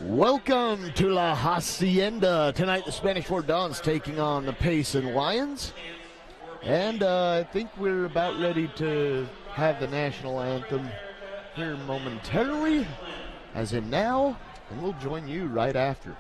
Welcome to La Hacienda. Tonight the Spanish Fort Dons taking on the Payson Lions. And I think we're about ready to have the national anthem here momentarily, as in now, and we'll join you right after.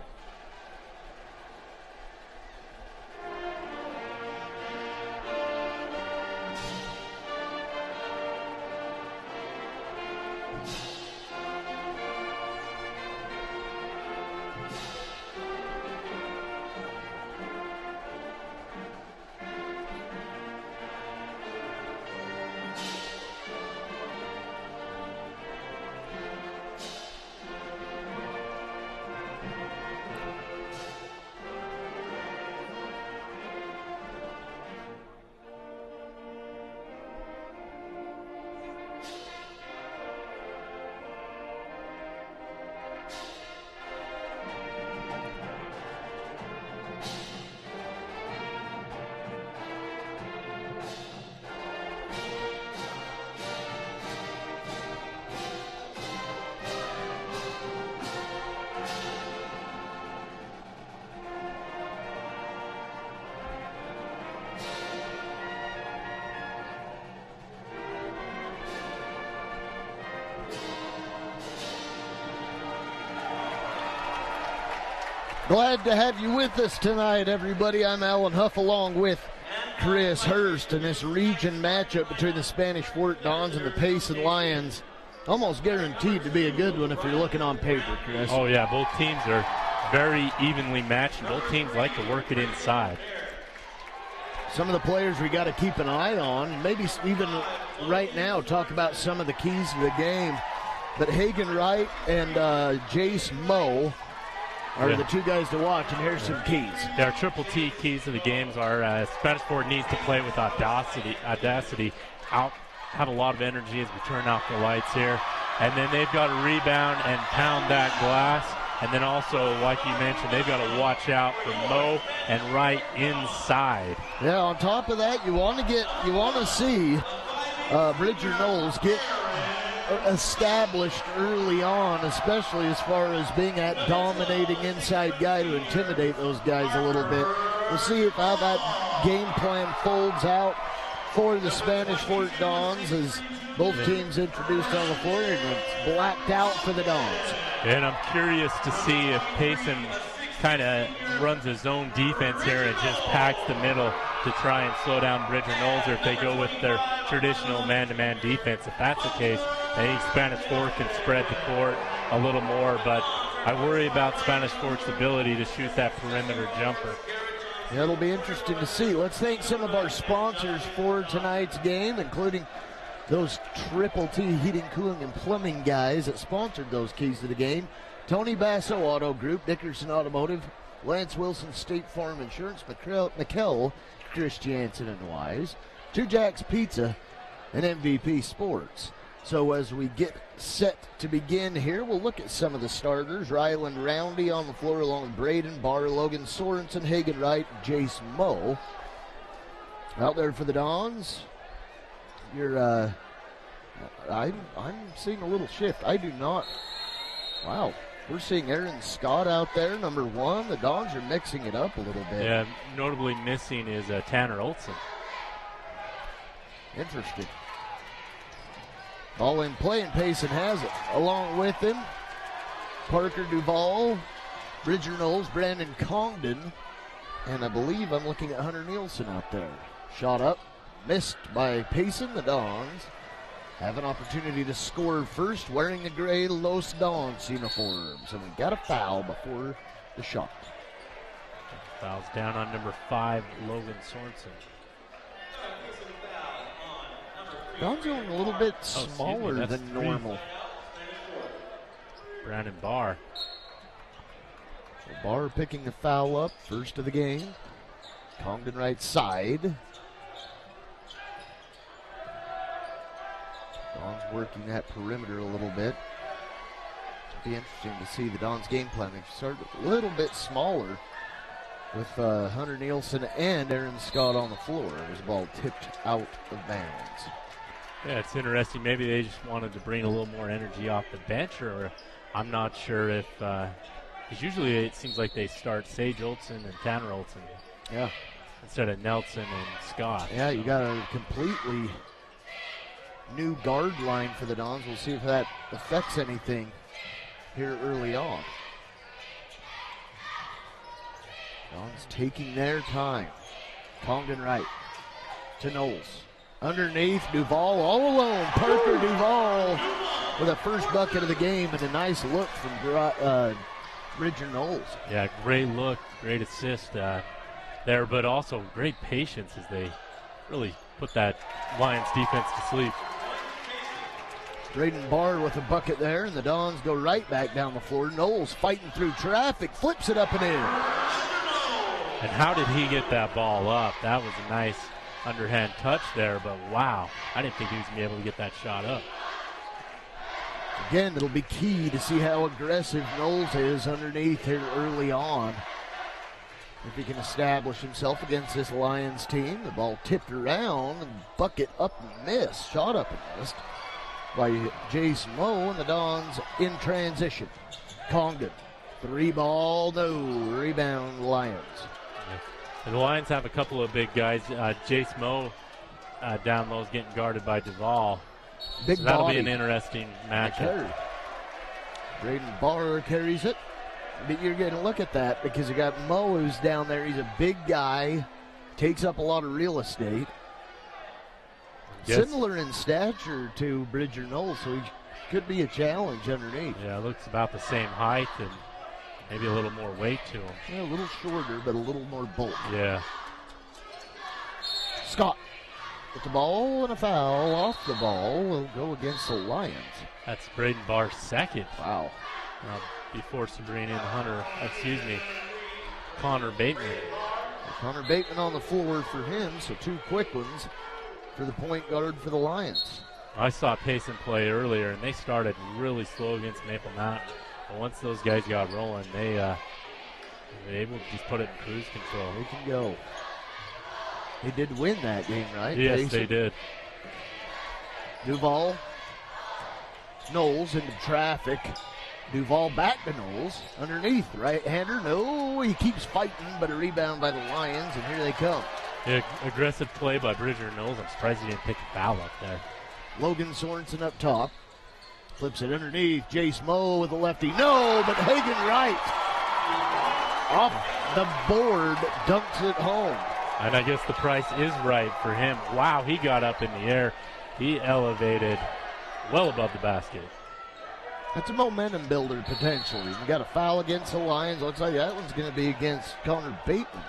Glad to have you with us tonight, everybody. I'm Alan Huff along with Chris Hurst, in this region matchup between the Spanish Fort Dons and the Payson Lions. Almost guaranteed to be a good one if you're looking on paper, Chris. Oh, yeah, both teams are very evenly matched, and both teams like to work it inside. Some of the players we got to keep an eye on, maybe even right now talk about some of the keys to the game. But Hagen Wright and Jace Moe are the two guys to watch, and here's some keys. Our triple T keys to the games are Spanish Fort needs to play with audacity, have a lot of energy as we turn off the lights here. And then they've got to rebound and pound that glass. And then also, like you mentioned, they've got to watch out for Moe and Wright inside. Yeah, on top of that, you want to see Bridger Knowles get established early on, especially as far as being that dominating inside guy to intimidate those guys a little bit. We'll see if how that game plan folds out for the Spanish Fort Dons as both teams introduced on the floor, and it's blacked out for the Dons. And I'm curious to see if Payson kind of runs his own defense here and just packs the middle to try and slow down Bridger Knowles, or if they go with their traditional man-to-man defense. If that's the case, I think Spanish Fort can spread the court a little more, but I worry about Spanish Fort's ability to shoot that perimeter jumper. Yeah, it'll be interesting to see. Let's thank some of our sponsors for tonight's game, including those Triple T Heating, Cooling, and Plumbing guys that sponsored those keys to the game. Tony Basso Auto Group, Dickerson Automotive, Lance Wilson State Farm Insurance, McKell, Christiansen and Wise, Two Jacks Pizza, and MVP Sports. So as we get set to begin here, we'll look at some of the starters. Ryland Roundy on the floor along with Braden Barr, Logan Sorensen, Hagen Wright, Jace Moe. Out there for the Dons, I'm seeing a little shift. I do not. Wow. We're seeing Aaron Scott out there, number one. The Dons are mixing it up a little bit. Yeah, notably missing is Tanner Olson. Interesting. Ball in play, and Payson has it. Along with him, Parker Duvall, Bridger Knowles, Brandon Congdon, and I believe I'm looking at Hunter Nielsen out there. Shot up, missed by Payson. The Dons have an opportunity to score first, wearing the gray Los Dons uniform. So we got a foul before the shot. Foul's down on number 5, Logan Sorensen. Dons are a little bit smaller than normal. Brandon Barr. So Barr picking the foul up, first of the game. Congdon right side. Dons working that perimeter a little bit. It'll be interesting to see the Dons game plan. They've started a little bit smaller with Hunter Nielsen and Aaron Scott on the floor. His ball tipped out of bounds. Yeah, it's interesting. Maybe they just wanted to bring a little more energy off the bench, or I'm not sure if, because usually it seems like they start Sage Olsen and Tanner Olsen. Yeah. Instead of Nelson and Scott. Yeah, you got a completely new guard line for the Dons. We'll see if that affects anything here early on. Dons taking their time. Congdon right to Knowles. Underneath, Duval all alone. Parker Duval with a first bucket of the game and a nice look from Bridger Knowles. Yeah, great look, great assist there, but also great patience as they really put that Lions defense to sleep. Braden Barr with a bucket there, and the Dons go right back down the floor. Knowles fighting through traffic, flips it up and in. And how did he get that ball up? That was a nice underhand touch there, but wow, I didn't think he was going to be able to get that shot up. Again, it'll be key to see how aggressive Knowles is underneath here early on. If he can establish himself against this Lions team. The ball tipped around and bucket up and missed. Shot up and missed by Jace Moe, and the Dons in transition. Congdon, 3-ball, no. Rebound Lions. Yeah. And the Lions have a couple of big guys. Jace Moe down low is getting guarded by Duval. Big so that'll body. be an interesting matchup. Braden Barr carries it. But you're going to look at that because you got Moe who's down there. He's a big guy, takes up a lot of real estate. Yes. Similar in stature to Bridger Knowles, so he could be a challenge underneath. Yeah, looks about the same height and maybe a little more weight to him. Yeah, a little shorter, but a little more bulk. Yeah. Scott with the ball and a foul off the ball will go against the Lions. That's Braden Barr's second. Wow. Before Sabrina and Connor Bateman. Connor Bateman on the floor for him, so two quick ones for the point guard for the Lions. I saw Payson play earlier, and they started really slow against Maple Mountain. But once those guys got rolling, they were able to just put it in cruise control. They can go. They did win that game, right? Yes, Payson? They did. Duval. Knowles into traffic. Duval back to Knowles. Underneath, right-hander. No, he keeps fighting, but a rebound by the Lions, and here they come. Yeah, aggressive play by Bridger Knowles. I'm surprised he didn't pick a foul up there. Logan Sorensen up top. Flips it underneath. Jace Moe with a lefty. No, but Hagen Wright off the board dunks it home. And I guess the price is right for him. Wow, he got up in the air. He elevated well above the basket. That's a momentum builder potentially. We got a foul against the Lions. Looks like that one's going to be against Connor Bateman.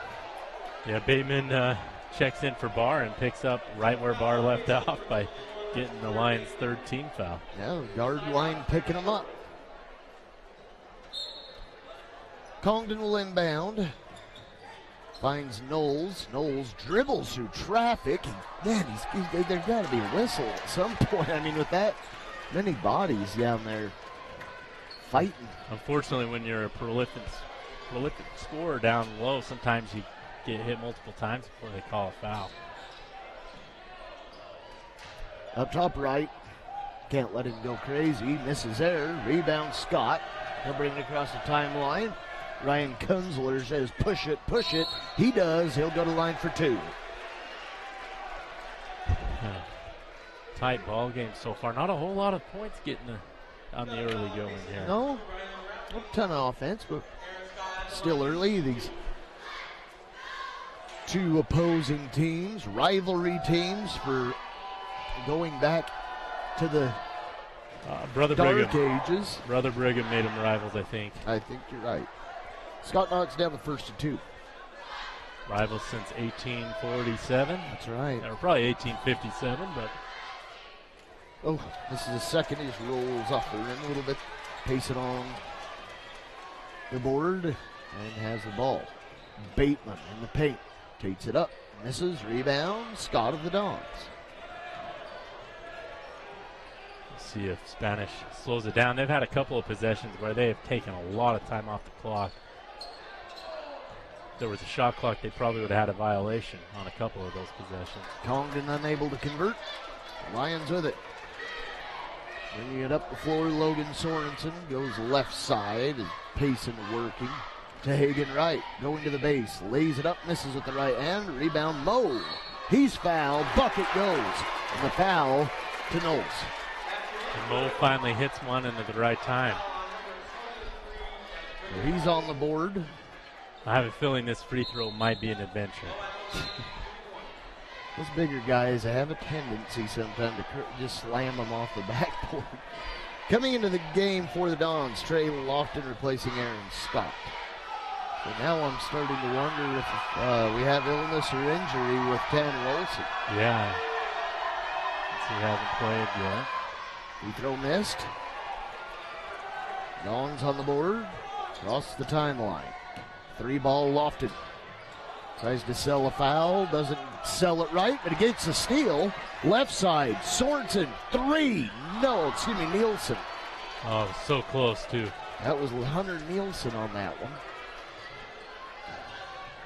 Yeah, Bateman checks in for Barr and picks up right where Barr left off by getting the Lions' third team foul. Yeah, the guard line picking him up. Congdon will inbound. Finds Knowles. Knowles dribbles through traffic. Man, there's got to be a whistle at some point. I mean, with that many bodies down there fighting. Unfortunately, when you're a prolific scorer down low, sometimes you get hit multiple times before they call a foul. Up top right. Can't let him go crazy. Misses there. Rebound Scott. He'll bring it across the timeline. Ryan Kunzler says push it, push it. He does. He'll go to line for two. Tight ball game so far. Not a whole lot of points getting on the early going here. No, not a ton of offense, but still early. These two opposing teams, rivalry teams for going back to the Brother dark Brigham. ages. Brother Brigham made them rivals, I think. I think you're right. Scott knocks down the first of two. Rivals since 1847. That's right. Or probably 1857, but. Oh, this is the second. He just rolls off the rim a little bit. Payson on the board and has the ball. Bateman in the paint. Takes it up. Misses. Rebound. Scott of the Dons. See if Spanish slows it down. They've had a couple of possessions where they have taken a lot of time off the clock. If there was a shot clock, they probably would have had a violation on a couple of those possessions. Congdon unable to convert. Lions with it. Bringing it up the floor, Logan Sorensen goes left side. Payson working to Hagen Wright. Going to the base. Lays it up, misses with the right hand. Rebound, Moe. He's fouled. Bucket goes. And the foul to Knowles. And Moe finally hits one into the right time. So he's on the board. I have a feeling this free throw might be an adventure. Those bigger guys have a tendency sometimes to just slam them off the backboard. Coming into the game for the Dons, Trey Lofton replacing Aaron Scott. So now I'm starting to wonder if we have illness or injury with Tanner Olson. Yeah. He hasn't played yet. Free throw missed. Dons on the board. Across the timeline. 3-ball Lofton. Tries to sell a foul. Doesn't sell it right, but he gets a steal. Left side. Sorensen. 3. No, excuse me, Nielsen. Oh, so close, too. That was Hunter Nielsen on that one.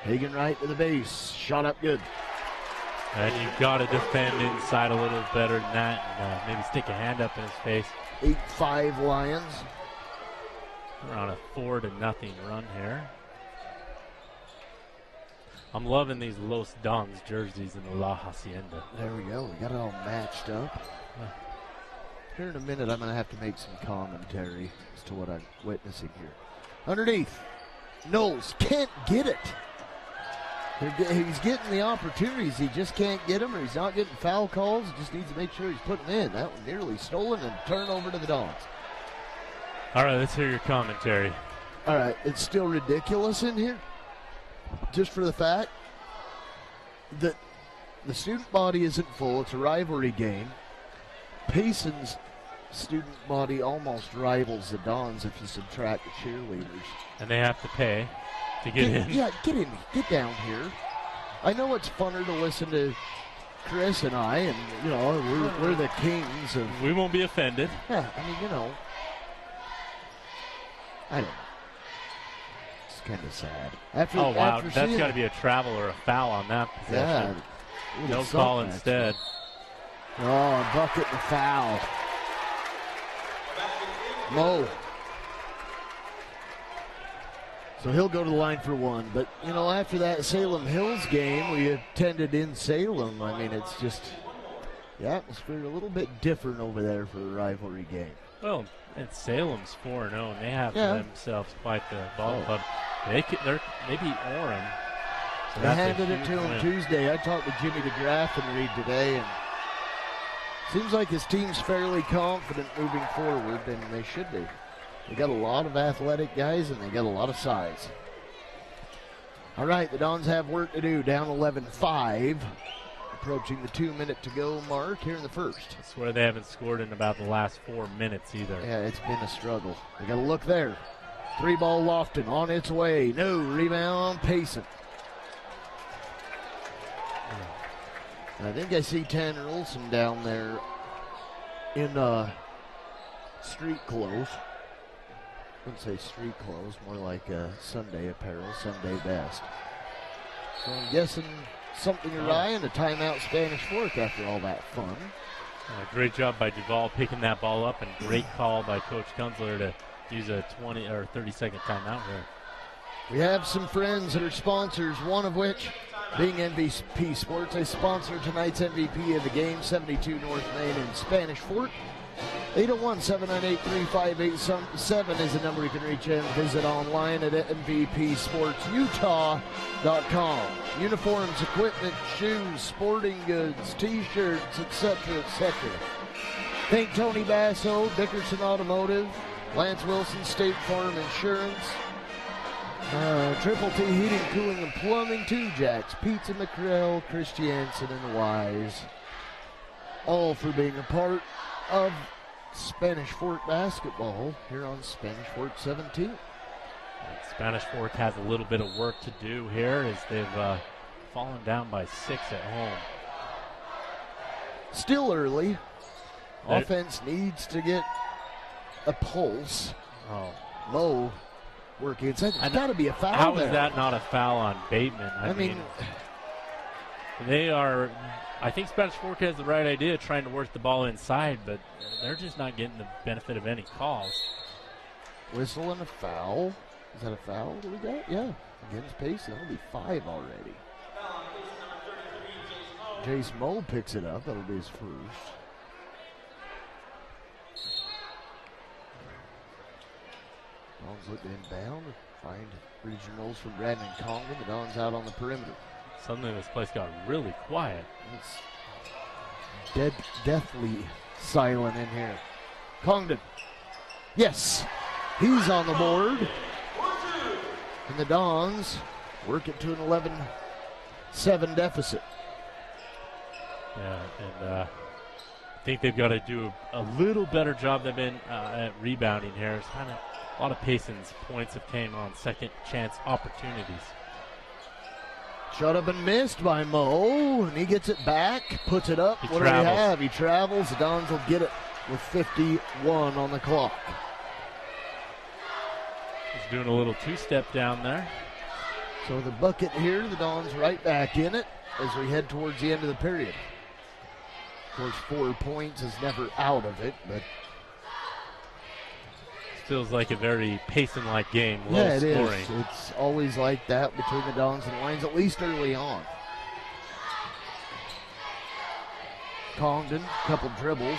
Hagen Wright to the base. Shot up good. And you've got to defend inside a little better than that and maybe stick a hand up in his face. 8-5 Lions. We're on a 4-0 run here. I'm loving these Los Dons jerseys in the La Hacienda. There we go. We got it all matched up. Here in a minute, I'm going to have to make some commentary as to what I'm witnessing here. Underneath, Knowles can't get it. He's getting the opportunities. He just can't get them, or he's not getting foul calls. He just needs to make sure he's putting them in. That one nearly stolen and turnover to the Dons. All right, let's hear your commentary. All right, it's still ridiculous in here. Just for the fact that the student body isn't full. It's a rivalry game. Payson's student body almost rivals the Dons if you subtract the cheerleaders. And they have to pay to get in. Yeah, get in. Get down here. I know it's funner to listen to Chris and I, and, you know, we're the kings of... We won't be offended. Yeah, I mean, you know. I don't know. It's kind of sad. Oh, wow. That's got to be a travel or a foul on that possession. Yeah. No call instead. Oh, a bucket and a foul. Moe. So he'll go to the line for one. But, you know, after that Salem Hills game we attended in Salem, I mean, it's just the atmosphere a little bit different over there for a rivalry game. Well, and Salem's 4-0, and they have themselves quite the ball club. They beat Orem. So they handed it to him Tuesday. I talked to Jimmy DeGraff and Reed today, and seems like his team's fairly confident moving forward, and they should be. They got a lot of athletic guys, and they got a lot of size. All right, the Dons have work to do. Down 11-5. Approaching the 2-minute-to-go mark here in the first. I swear they haven't scored in about the last 4 minutes either. Yeah, it's been a struggle. They got to look there. 3-ball Lofton on its way. No rebound, Payson. And I think I see Tanner Olson down there in street clothes. I wouldn't say street clothes, more like Sunday apparel, Sunday best. So I'm guessing something awry and a timeout Spanish Fork after all that fun. Great job by Duval picking that ball up, and great call by Coach Kunzler to use a 20 or 30-second timeout here. We have some friends that are sponsors, one of which being MVP Sports. They sponsor tonight's MVP of the game, 72 North Main in Spanish Fork. 801-798-3587 is the number you can reach in. Visit online at mvpsportsutah.com. Uniforms, equipment, shoes, sporting goods, T-shirts, etc., etc. Think Tony Basso, Dickerson Automotive, Lance Wilson, State Farm Insurance, Triple T Heating, Cooling, and Plumbing, 2 Jacks, Pizza McRae, Christiansen, and Wise. All for being a part of Spanish Fork basketball here on Spanish Fork 17. Spanish Fork has a little bit of work to do here as they've fallen down by 6 at home. Still early. Offense needs to get a pulse. Oh, Moe working inside. There's got to be a foul How there. is that not a foul on Bateman? I mean, they are I think Spanish Fork has the right idea, trying to work the ball inside, but they're just not getting the benefit of any calls. Whistle and a foul. Is that a foul that we got? Yeah. Against Payson. That'll be 5 already. Jace Moe picks it up. That'll be his first. Dons looking inbound. Find regionals from Brandon Congdon. The Dons out on the perimeter. Suddenly this place got really quiet. It's deathly silent in here. Congdon. Yes. He's on the board. And the Dons work it to an 11-7 deficit. Yeah, and I think they've got to do a little better job they've been at rebounding here. It's kind of a lot of Payson's points have came on second chance opportunities. Shot up and missed by Moe, and he gets it back, puts it up. What do we have? He travels. The Dons will get it with 51 on the clock. He's doing a little two-step down there. So the bucket here, the Dons right back in it as we head towards the end of the period. Of course, 4 points is never out of it, but feels like a very Payson-like game, low scoring. Is. It's always like that between the Dons and the Lions, at least early on. Congdon, couple dribbles.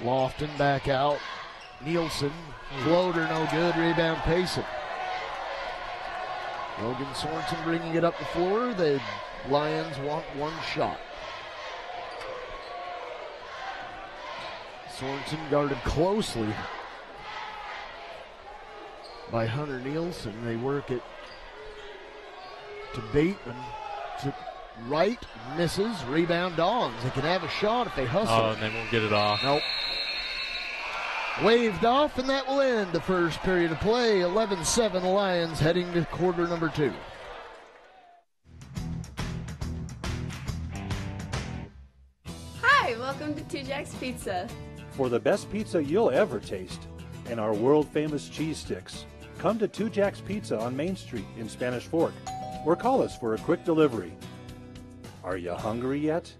Lofton back out. Nielsen, floater, no good. Rebound, Payson. Logan Sorensen bringing it up the floor. The Lions want one shot. Sorensen guarded closely by Hunter Nielsen. They work it to Bateman. To right, misses. Rebound, Dons. They can have a shot if they hustle. Oh, and they won't get it off. Nope. Waved off, and that will end the first period of play. 11-7 Lions heading to quarter number 2. Hi, welcome to Two Jacks Pizza. For the best pizza you'll ever taste and our world-famous cheese sticks, come to Two Jacks Pizza on Main Street in Spanish Fork, or call us for a quick delivery. Are you hungry yet?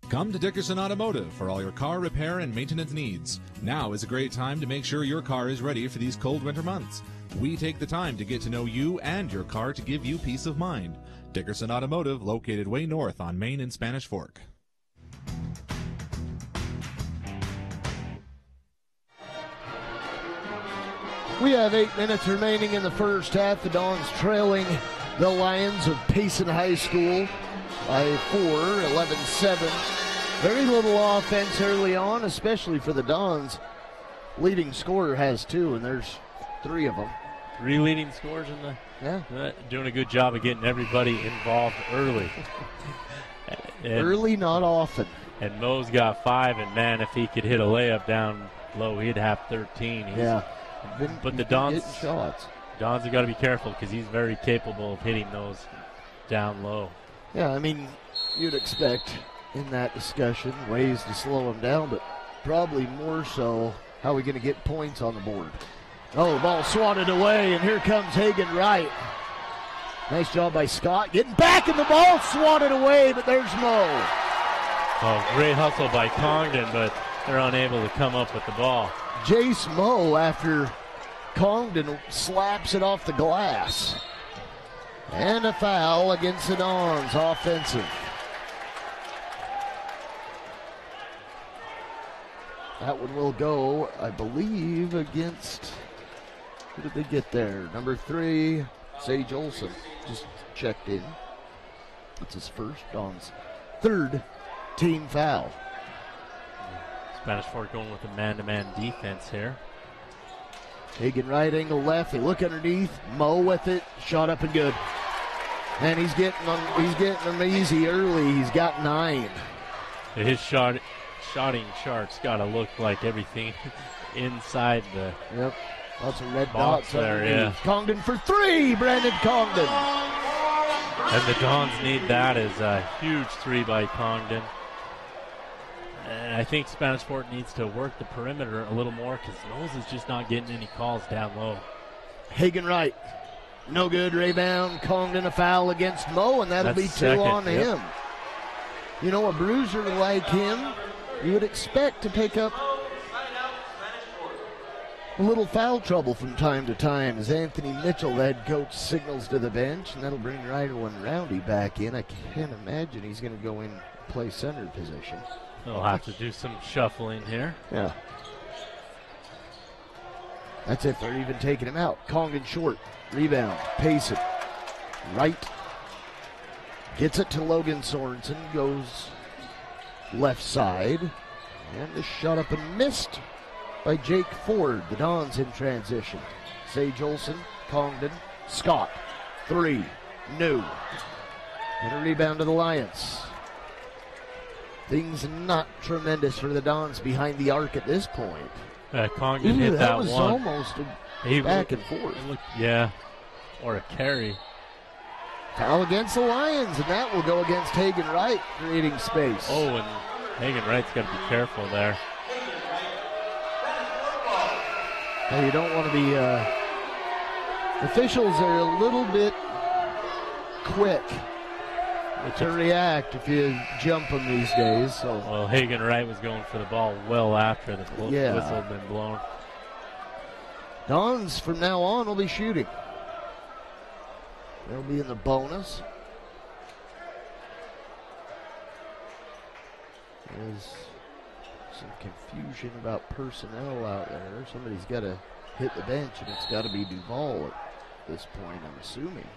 Come to Dickerson Automotive for all your car repair and maintenance needs. Now is a great time to make sure your car is ready for these cold winter months. We take the time to get to know you and your car to give you peace of mind. Dickerson Automotive, located way north on Main in Spanish Fork. We have 8 minutes remaining in the first half. The Dons trailing the Lions of Payson High School by 4, 11-7. Very little offense early on, especially for the Dons. Leading scorer has 2, and there's 3 of them. 3 leading scorers in the doing a good job of getting everybody involved early. Early, not often. And Moe's got 5, and man, if he could hit a layup down low, he'd have 13. But the Dons have got to be careful because he's very capable of hitting those down low. Yeah, I mean, you'd expect in that discussion ways to slow him down, but probably more so how are we going to get points on the board. Oh, the ball swatted away, and here comes Hagen Wright. Nice job by Scott. Getting back, and the ball swatted away, but there's Moe. Oh, great hustle by Congdon, but they're unable to come up with the ball. Jace Moe, after Congdon slaps it off the glass. And a foul against the Dons, offensive. That one will go, I believe, against, who did they get there? Number 3, Sage Olson, just checked in. It's his first, Dons' 3rd team foul. Spanish Fork going with a man-to-man defense here. Hagen right angle left. They look underneath. Moe with it. Shot up and good. And he's getting them easy early. He's got 9. His shotting charts got to look like everything inside the. Yep. Lots of red dots dots there. Yeah. Congdon for 3. Brandon Congdon. And the Dons need that as a huge 3 by Congdon. And I think Spanish Fork needs to work the perimeter a little more because Knowles is just not getting any calls down low. Hagen Wright, no good. Rebound. Congdon a foul against Moe, and that'll be 2 second, on him. You know, a bruiser like him, you would expect to pick up a little foul trouble from time to time as Anthony Mitchell, the head coach, signals to the bench, and that'll bring Ryland Roundy back in. I can't imagine he's going to go in and play center position. They'll have to do some shuffling here. Yeah. That's if they're even taking him out. Congdon short. Rebound. Payson. Right. Gets it to Logan Sorensen. Goes left side. And the shot up and missed by Jake Ford. The Dons in transition. Sage Olson. Congdon. Scott. 3. New. And a rebound to the Lions. Things not tremendous for the Dons behind the arc at this point. Congdon hit that was one. Almost back and forth. Yeah, or a carry. Foul against the Lions, and that will go against Hagen Wright, creating space. Oh, and Hagen Wright's got to be careful there. Now you don't want to be. Officials are a little bit quick to react if you jump them these days. So. Well, Hagen Wright was going for the ball well after the whistle had been blown. Dons from now on will be shooting. They'll be in the bonus. There's some confusion about personnel out there. Somebody's got to hit the bench, and it's got to be Duval at this point, I'm assuming.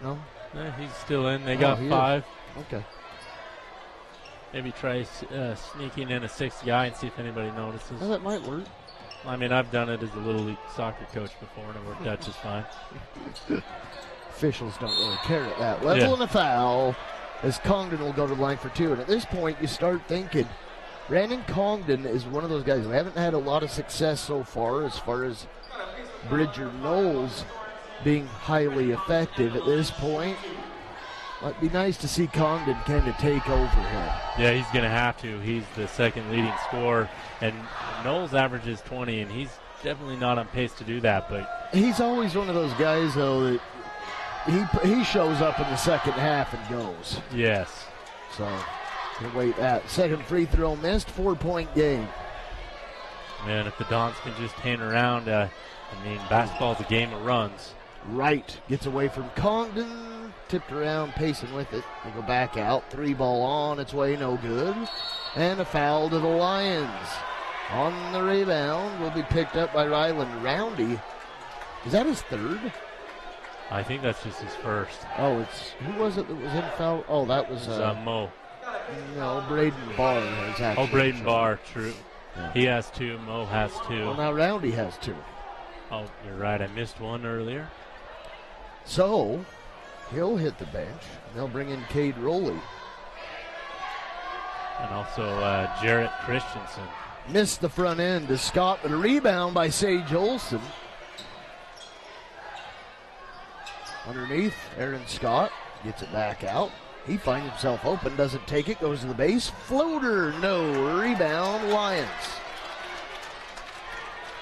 No? Yeah, he's still in. They got 5. Okay. Maybe try sneaking in a 6th guy and see if anybody notices. Well, that might work. I mean, I've done it as a Little League soccer coach before, and it worked out just fine. Officials don't really care at that level. And a foul as Congdon will go to the line for 2. And at this point, you start thinking, Brandon Congdon is one of those guys who haven't had a lot of success so far as Bridger Knowles being highly effective at this point. Might be nice to see Congdon kind of take over here. Yeah, he's going to have to. He's the second leading scorer, and Knowles averages 20, and he's definitely not on pace to do that. But he's always one of those guys, though, that he shows up in the second half and goes. Yes. So, we'll wait that. Second free throw missed, 4-point game. Man, if the Dons can just hang around, basketball's a game of runs. Wright gets away from Congdon. Tipped around, Payson with it. They go back out. 3 ball on its way, no good. And a foul to the Lions. On the rebound will be picked up by Ryland Roundy. Is that his 3rd? I think that's just his 1st. Oh, who was it that was in foul? Oh, that was Mo. No, Braden Barr has actually. Oh, Braden Barr, true. Yeah. He has 2. Mo has 2. Well, now Roundy has 2. Oh, you're right. I missed one earlier. So, he'll hit the bench. They'll bring in Cade Rowley. And also Jarrett Christensen. Missed the front end to Scott, but a rebound by Sage Olson. Underneath, Aaron Scott gets it back out. He finds himself open, doesn't take it, goes to the base. Floater, no. Rebound, Lions.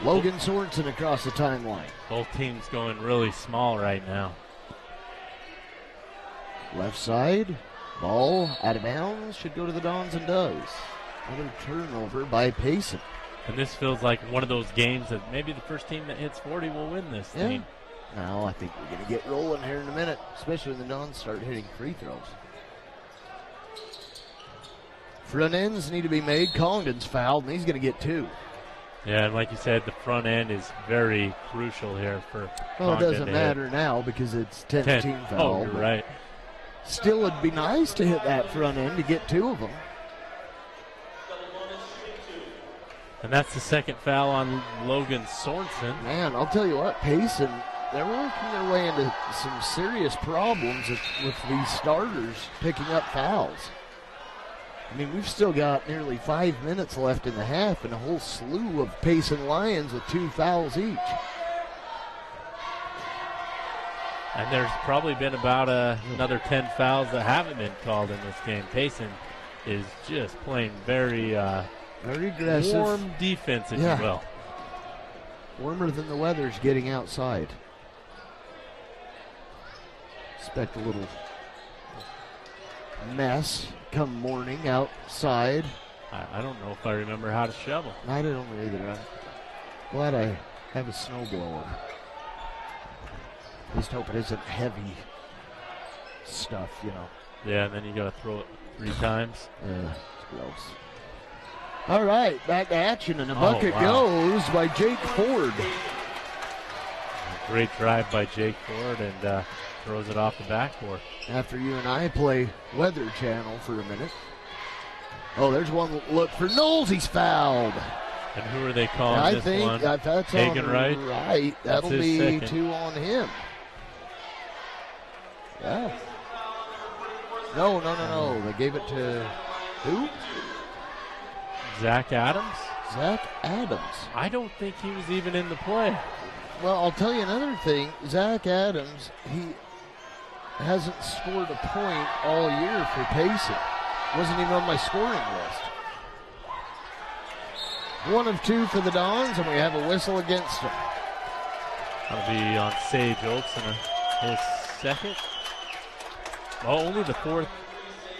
Logan Sorensen across the timeline. Both teams going really small right now. Left side, ball out of bounds, should go to the Dons and does. Another turnover by Payson. And this feels like one of those games that maybe the first team that hits 40 will win this thing. No, I think we're going to get rolling here in a minute, especially when the Dons start hitting free throws. Front ends need to be made. Congdon's fouled, and he's going to get 2. Yeah, and like you said, the front end is very crucial here for Well, it Congdon doesn't to matter now because it's 10-team foul. Oh, you're right. Still, it'd be nice to hit that front end to get 2 of them. And that's the second foul on Logan Sorensen. Man, I'll tell you what, Payson, they're working their way into some serious problems with these starters picking up fouls. I mean, we've still got nearly 5 minutes left in the half and a whole slew of Payson Lions with 2 fouls each. And there's probably been about another 10 fouls that haven't been called in this game. Payson is just playing very aggressive. Warm defense, if you will. Warmer than the weather's getting outside. Expect a little mess come morning outside. I don't know if I remember how to shovel. I don't either. I'm glad I have a snowblower. Just hope it isn't heavy stuff, you know. Yeah, and then you got to throw it 3 times. Yeah, it's gross. All right, back to action, and a bucket goes by Jake Ford. A great drive by Jake Ford, and throws it off the backboard. After you and I play Weather Channel for a minute. Oh, there's one look for Knowles. He's fouled. And who are they calling I this think one? that's Hagen on Wright? Right. That'll That's his be second. 2 on him. Yeah. No. They gave it to who? Zach Adams? Zach Adams. I don't think he was even in the play. Well, I'll tell you another thing. Zach Adams, he hasn't scored a point all year for Payson. Wasn't even on my scoring list. 1 of 2 for the Dons, and we have a whistle against him. That'll be on Sage Olsen, his second. Oh, only the 4th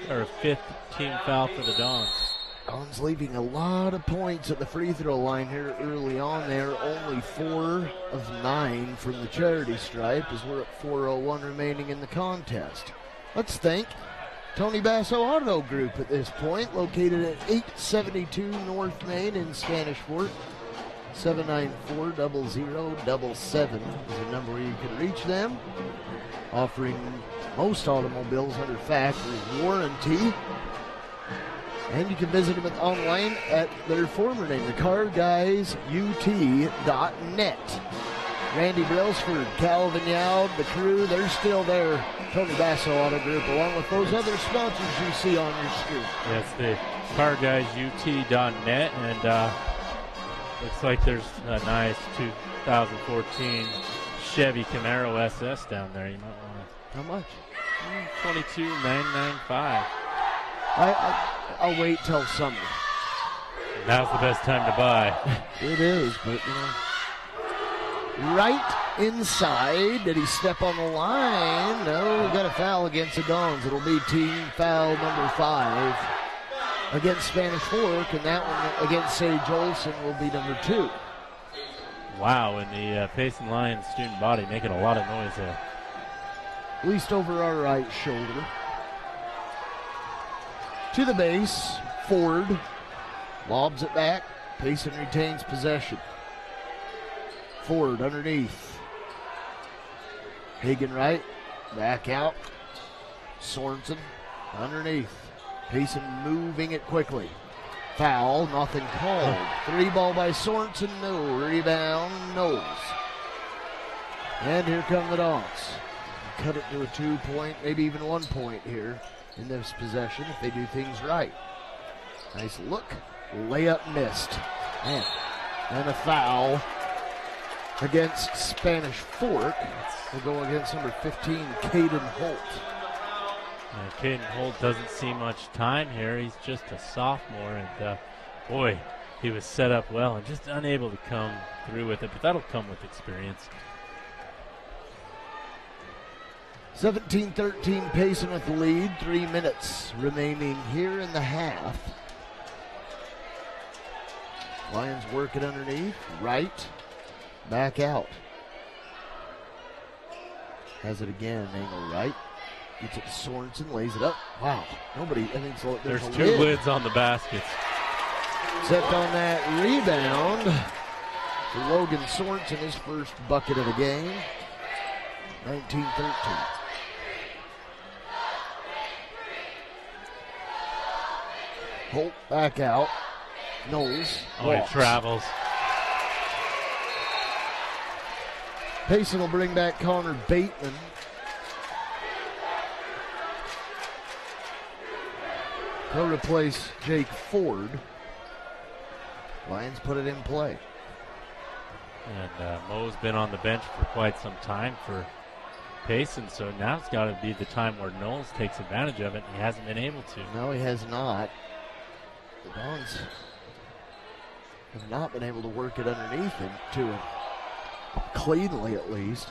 or 5th team foul for the Dons. Dons leaving a lot of points at the free throw line here early on there. Only 4 of 9 from the charity stripe as we're at 4:01 remaining in the contest. Let's thank Tony Basso Auto Group at this point, located at 872 North Main in Spanish Fort. 794-0077 is the number where you can reach them. Offering most automobiles under factory warranty. And you can visit them online at their former name, thecarguysut.net. Randy Brailsford, Calvin Youd, the crew, they're still there. Tony Basso Auto Group, along with those other sponsors you see on your screen. That's the carguysut.net, and looks like there's a nice 2014 Chevy Camaro SS down there. You might want to. How much? $22,995. I'll wait till summer. Now's the best time to buy. It is, but right inside. Did he step on the line? No, we got a foul against the Dons. It'll be team foul number 5 against Spanish Fork, and that one against Sage Olsen will be number 2. Wow, and the Payson Lions student body making a lot of noise there. At least over our right shoulder. To the base, Ford lobs it back. Payson retains possession. Ford underneath. Hagen right, back out. Sorensen underneath. Payson moving it quickly. Foul, nothing called. 3 ball by Sorensen, no. Rebound, Knowles. And here come the Dons. Cut it to a 2-point, maybe even 1 point here in this possession if they do things right. Nice look. Layup missed. And a foul against Spanish Fork. Will go against number 15, Caden Holt. Caden Holt doesn't see much time here. He's just a sophomore, and boy, he was set up well and just unable to come through with it, but that'll come with experience. 17-13, Payson with the lead. 3 minutes remaining here in the half. Lions work it underneath. Right. Back out. Has it again. Angle right. Gets it to Sorensen. Lays it up. Wow. Nobody. I think so. There's a 2 lid. lids on the baskets. Except on that rebound for Logan Sorensen, his first bucket of the game. 19-13. Holt back out. Knowles. Oh, he walks. travels. Payson will bring back Connor Bateman. He'll replace Jake Ford. Lions put it in play. And Mo's been on the bench for quite some time for Payson, so now it's got to be the time where Knowles takes advantage of it, and he hasn't been able to. No, he has not. The Dons have not been able to work it underneath him to him. Cleanly, at least.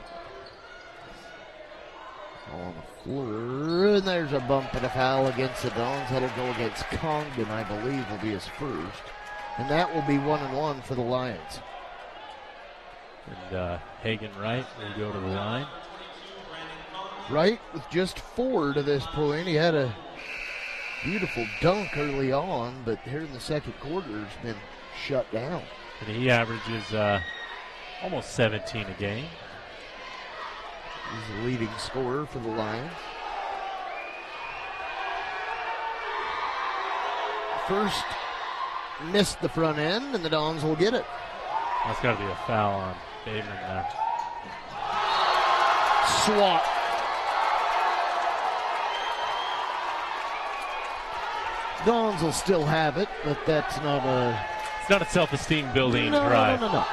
On the floor, and there's a bump and a foul against the Dons. That'll go against Congdon, I believe, will be his first. And that will be 1-1 for the Lions. And Hagen Wright will go to the line. Wright with just 4 to this point. He had a beautiful dunk early on, but here in the second quarter has been shut down. And he averages almost 17 a game. He's the leading scorer for the Lions. First missed the front end, and the Dons will get it. That's got to be a foul on Bateman there. Swat. Dons will still have it, but that's not a... It's not a self-esteem building drive. No.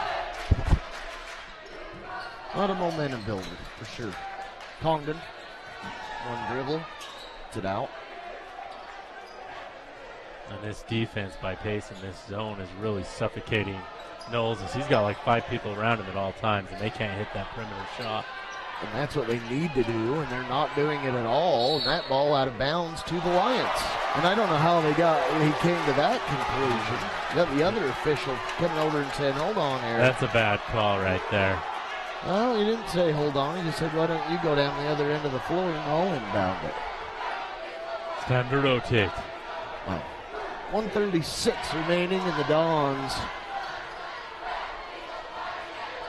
Not a momentum builder, for sure. Congdon, one dribble, gets it out. And this defense by Payson, this zone is really suffocating Knowles. He's got like 5 people around him at all times, and they can't hit that perimeter shot. And that's what they need to do, and they're not doing it at all. And that ball out of bounds to the Lions. And I don't know how he came to that conclusion. You got the other official coming over and saying, hold on, Eric. That's a bad call right there. Well, he didn't say hold on. He just said, why don't you go down the other end of the floor and I'll inbound it. It's time to rotate. Wow. 136 remaining in the Dons.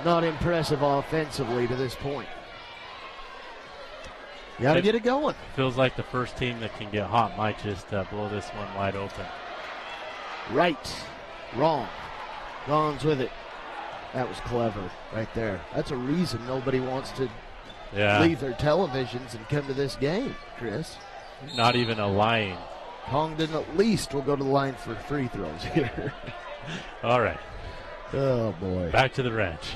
Not impressive offensively to this point. You got to get it going. Feels like the first team that can get hot might just blow this one wide open. Right. Wrong. Dons with it. That was clever right there. That's a reason nobody wants to leave their televisions and come to this game, Chris. Not even a lying. Congdon at least will go to the line for free throws here. All right. Oh, boy. Back to the ranch.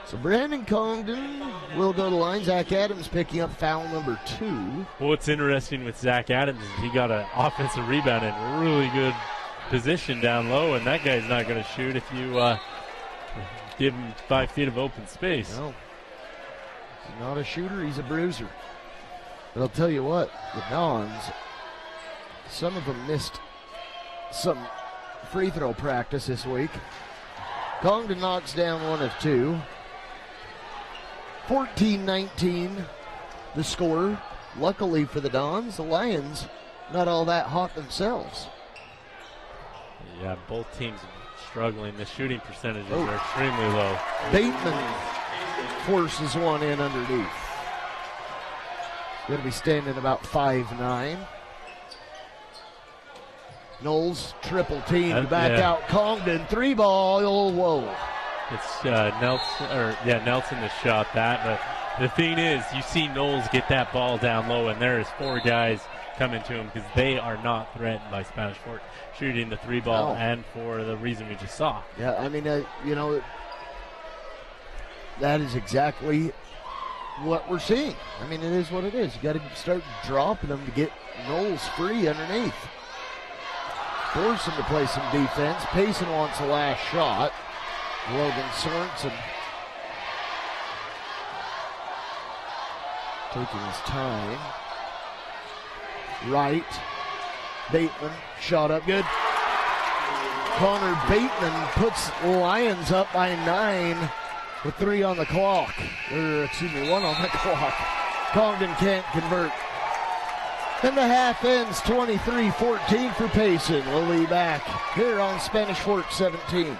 So Brandon Congdon will go to the line. Zach Adams picking up foul number 2. Well, what's interesting with Zach Adams is he got an offensive rebound in really good position down low, and that guy's not going to shoot if you give him 5 feet of open space. No. He's not a shooter, he's a bruiser. But I'll tell you what, the Dons, some of them missed some free throw practice this week. Congdon knocks down 1 of 2. 14-19 the score. Luckily for the Dons, the Lions not all that hot themselves. Yeah, both teams struggling. The shooting percentages are extremely low. Bateman forces one in underneath. Going to be standing about 5'9". Knowles triple team back out. Congdon 3-ball. Oh, whoa. It's Nelson that shot that. But the thing is, you see Knowles get that ball down low, and there is 4 guys coming to him because they are not threatened by Spanish Fort shooting the 3-ball, and for the reason we just saw. Yeah, I mean, that is exactly what we're seeing. I mean, it is what it is. You got to start dropping them to get Knowles free underneath. Force him to play some defense. Payson wants the last shot. Logan Sorensen taking his time. Right. Bateman, shot up good. Connor Bateman puts Lions up by 9 with 3 on the clock. 1 on the clock. Congdon can't convert. And the half ends 23-14 for Payson. We'll be back here on Spanish Fort 17.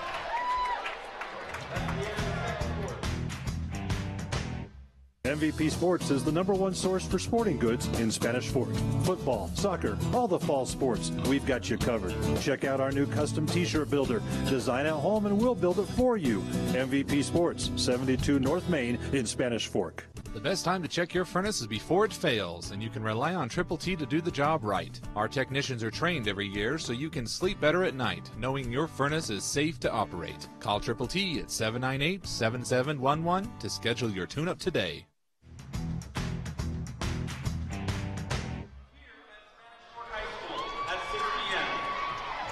MVP Sports is the #1 source for sporting goods in Spanish Fort. Football, soccer, all the fall sports, we've got you covered. Check out our new custom t-shirt builder. Design at home and we'll build it for you. MVP Sports, 72 North Main in Spanish Fork. The best time to check your furnace is before it fails, and you can rely on Triple T to do the job right. Our technicians are trained every year so you can sleep better at night, knowing your furnace is safe to operate. Call Triple T at 798-7711 to schedule your tune-up today.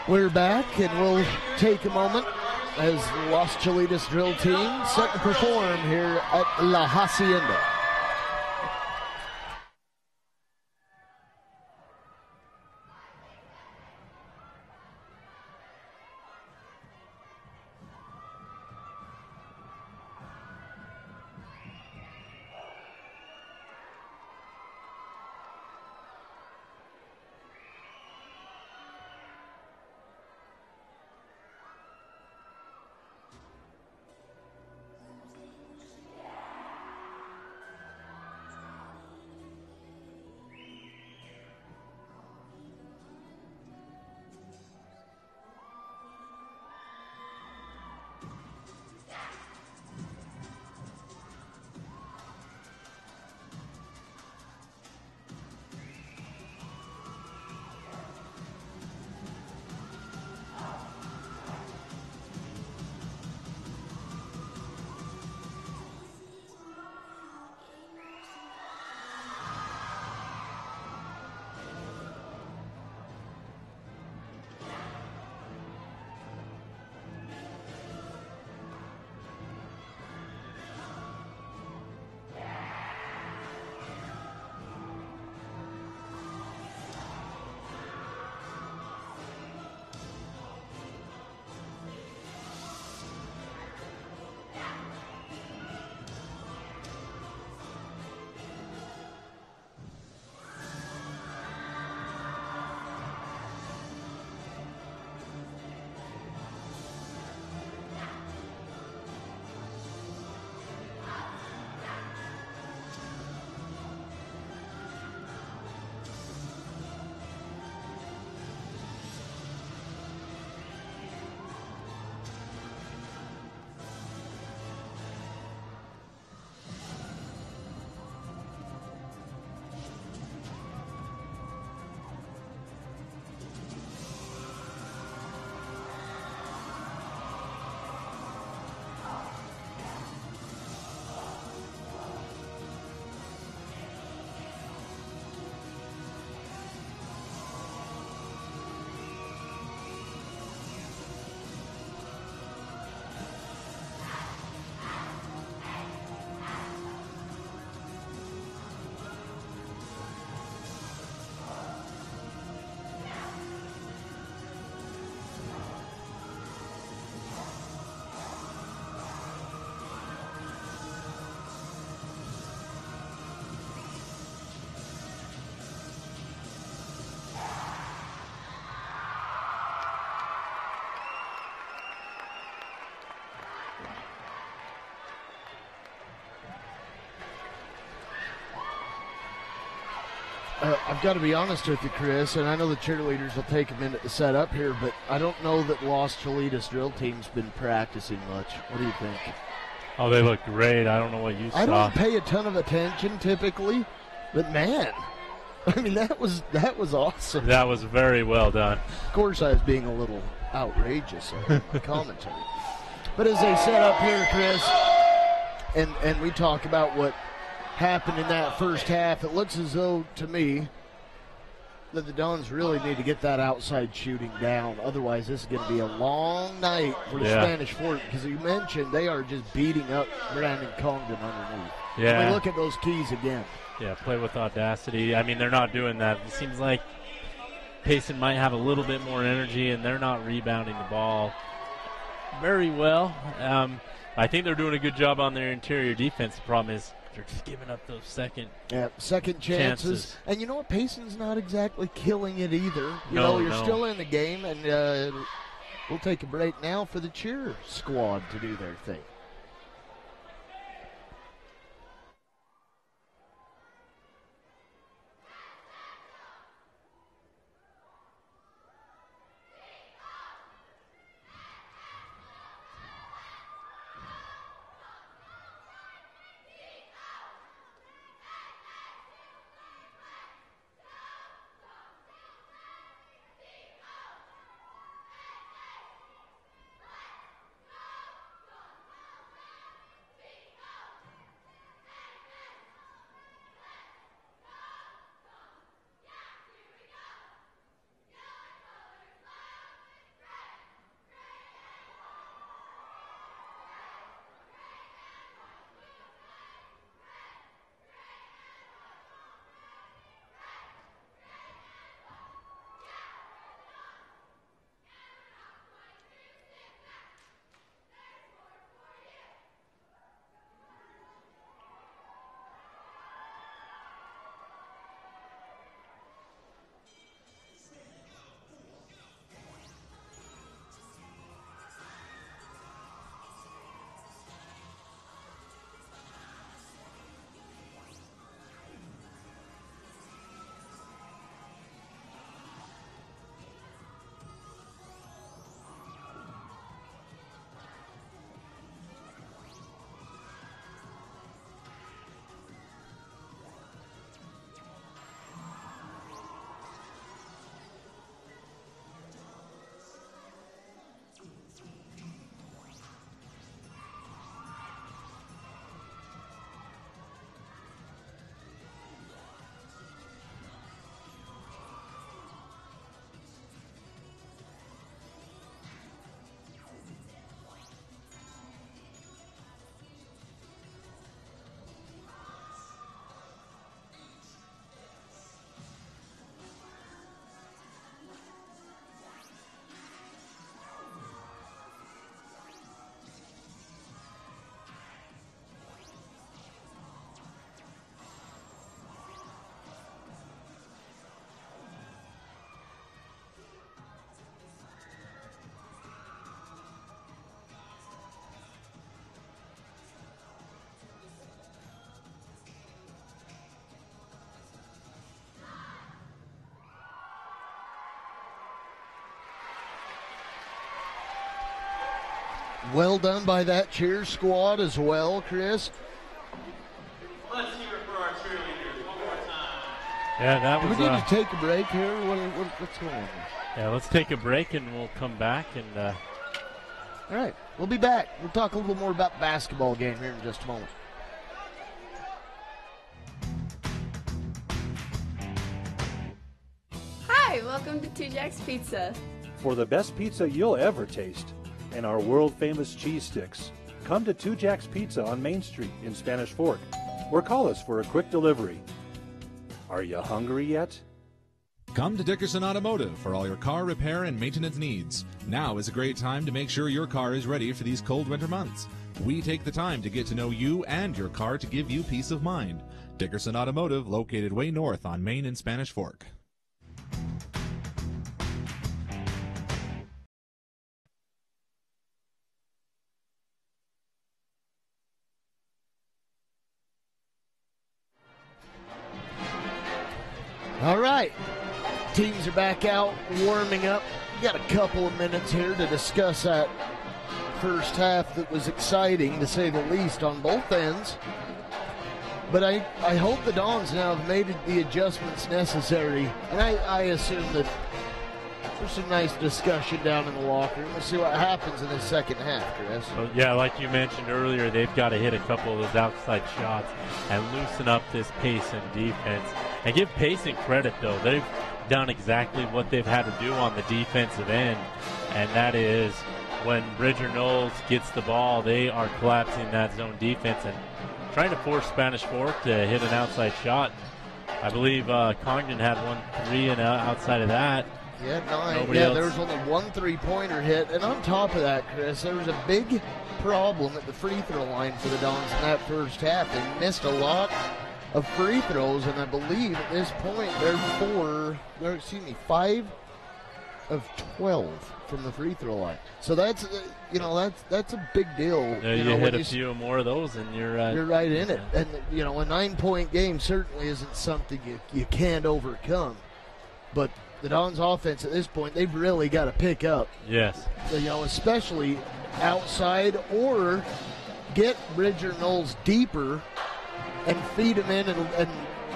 We're back, and we'll take a moment as Las Cholitas drill team set to perform here at La Hacienda. I've got to be honest with you, Chris, and I know the cheerleaders will take a minute to set up here, but I don't know that Las Cholitas drill team's been practicing much. What do you think? Oh, they look great. I don't know what you saw. I don't pay a ton of attention typically, but man, I mean that was awesome. That was very well done. Of course, I was being a little outrageous in my commentary, but as they set up here, Chris, and we talk about what happened in that first half, it looks as though, to me, that the Dons really need to get that outside shooting down. Otherwise, this is going to be a long night for the Spanish Fort, because you mentioned they are just beating up Brandon Congdon underneath. Yeah. We look at those keys again. Yeah, play with audacity. I mean, they're not doing that. It seems like Payson might have a little bit more energy, and they're not rebounding the ball very well. I think they're doing a good job on their interior defense. The problem is they're just giving up those second chances. And you know what? Payson's not exactly killing it either. You're still in the game, and we'll take a break now for the cheer squad to do their thing. Well done by that cheer squad as well, Chris. Let's hear it for our cheerleaders one more time. Yeah, that Do was. we need to take a break here? What's going on? Yeah, let's take a break and we'll come back and. All right, we'll be back. We'll talk a little more about the basketball game here in just a moment. Hi, welcome to Two Jacks Pizza. For the best pizza you'll ever taste and our world-famous cheese sticks, come to Two Jacks Pizza on Main Street in Spanish Fork, or call us for a quick delivery. Are you hungry yet? Come to Dickerson Automotive for all your car repair and maintenance needs. Now is a great time to make sure your car is ready for these cold winter months. We take the time to get to know you and your car to give you peace of mind. Dickerson Automotive, located way north on Main and Spanish Fork. All right, teams are back out warming up. We got a couple of minutes here to discuss that first half that was exciting, to say the least, on both ends. But I hope the Dons now have made the adjustments necessary. And I assume that there's some nice discussion down in the locker room. We'll see what happens in the second half, Chris. Well, yeah, like you mentioned earlier, they've got to hit a couple of those outside shots and loosen up this Payson defense. And give Payson credit, though. They've done exactly what they've had to do on the defensive end, and that is when Bridger Knowles gets the ball, they are collapsing that zone defense and trying to force Spanish Fork to hit an outside shot. I believe Congdon had 1-3, and outside of that, yeah, 9. Nobody Yeah, else. there was only one three-pointer hit. And on top of that, Chris, there was a big problem at the free throw line for the Dons in that first half. They missed a lot of free throws, and I believe at this point they're 5 of 12 from the free throw line. So that's that's a big deal. you when hit a few more of those, and you're right in it. And a 9-point game certainly isn't something you can't overcome. But the Dons offense at this point, they've really got to pick up. Yes. Especially outside, or get Bridger Knowles deeper and feed him in and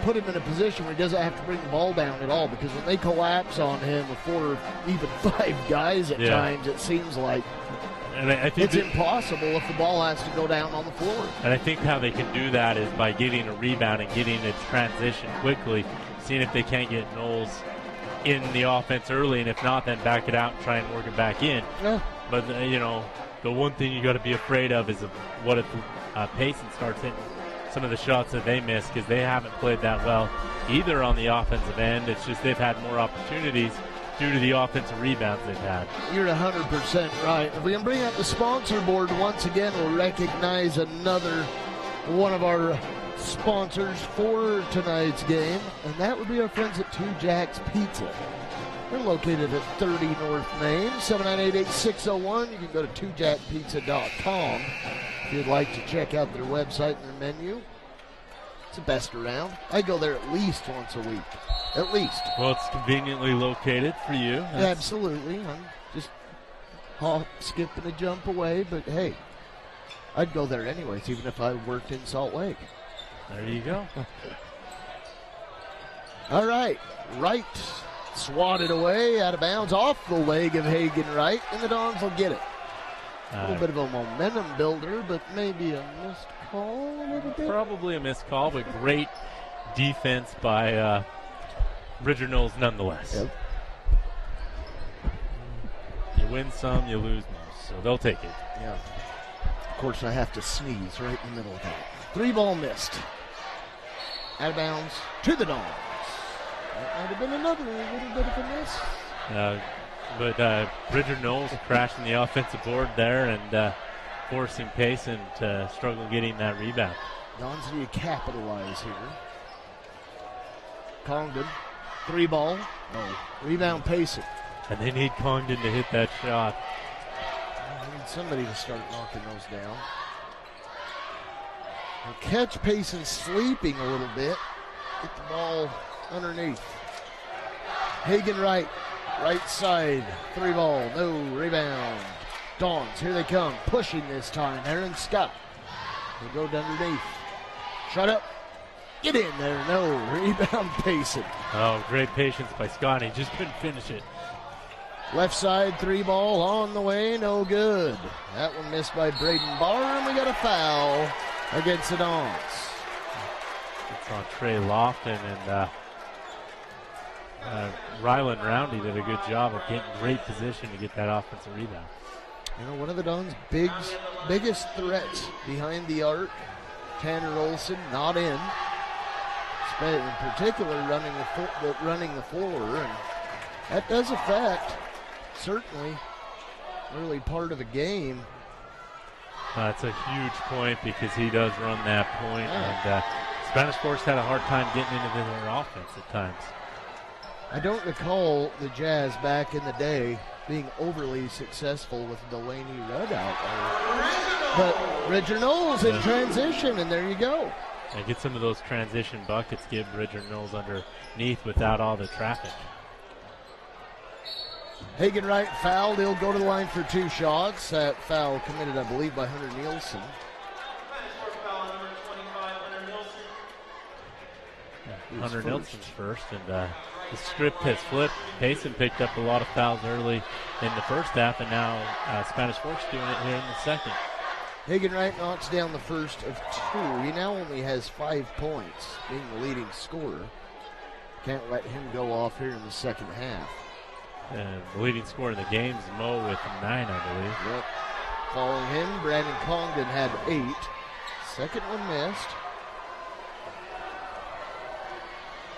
put him in a position where he doesn't have to bring the ball down at all. Because when they collapse on him with 4 or even 5 guys at times, it seems like and I think it's impossible if the ball has to go down on the floor. And I think how they can do that is by getting a rebound and getting a transition quickly, seeing if they can't get Knowles in the offense early, and if not, then back it out and try and work it back in. Yeah. But, the one thing you got to be afraid of is what if Payson starts hitting some of the shots that they miss, because they haven't played that well either on the offensive end. It's just they've had more opportunities due to the offensive rebounds they've had. You're 100% right. If we can bring up the sponsor board once again, we'll recognize another one of our sponsors for tonight's game, and that would be our friends at Two Jacks Pizza. They're located at 30 North Main, 798-8601. You can go to twojackpizza.com if you'd like to check out their website and their menu. It's the best around. I go there at least once a week. At least. Well, it's conveniently located for you. Absolutely. I'm just hop, skip, and a jump away, but hey, I'd go there anyways, even if I worked in Salt Lake. There you go. All right. Wright swatted away, out of bounds, off the leg of Hagen Wright, and the Dons will get it. A little bit of a momentum builder, but maybe a missed call a little bit. Probably a missed call, but great defense by Bridger Knowles nonetheless. Yep. You win some, you lose most, so they'll take it. Yeah. Of course, I have to sneeze right in the middle of that. 3-ball missed. Out of bounds to the Dons. That might have been another little bit of a miss. But Bridger Knowles crashing the offensive board there and forcing Payson to struggle getting that rebound. Dons need to capitalize here. Congdon, 3-ball. Oh, rebound Payson. And they need Congdon to hit that shot. I need somebody to start knocking those down. We'll catch Payson sleeping a little bit. Get the ball underneath. Hagen Wright, right side, 3-ball, no rebound. Dawns, here they come, pushing this time. Aaron Scott will go underneath. Shut up. Get in there. No. Rebound Payson. Oh, great patience by Scott. He just couldn't finish it. Left side 3-ball on the way. No good. That one missed by Braden Barr, and we got a foul against the Dawns. It's on Trey Lofton, and Ryland Roundy did a good job of getting great position to get that offensive rebound. You know, one of the Dons' biggest threats behind the arc, Tanner Olson, not in particular running the floor, and that does affect certainly early part of a game. That's a huge point because he does run that point, and Spanish Force had a hard time getting into their offense at times. I don't recall the Jazz back in the day being overly successful with Delaney Rudd out there. But Bridger Knowles in transition, and there you go. And get some of those transition buckets, get Bridger Knowles underneath without all the traffic. Hagen Wright fouled. He'll go to the line for 2 shots. That foul committed, I believe, by Hunter Nielsen. Hunter Nielsen's first, and the script has flipped. Payson picked up a lot of fouls early in the first half, and now Spanish Force doing it here in the second. Hagen Wright knocks down the first of 2. He now only has 5 points, being the leading scorer. Can't let him go off here in the second half. And the leading scorer in the game is Mo with 9, I believe. Yep. Following him, Brandon Congdon had 8. Second one missed.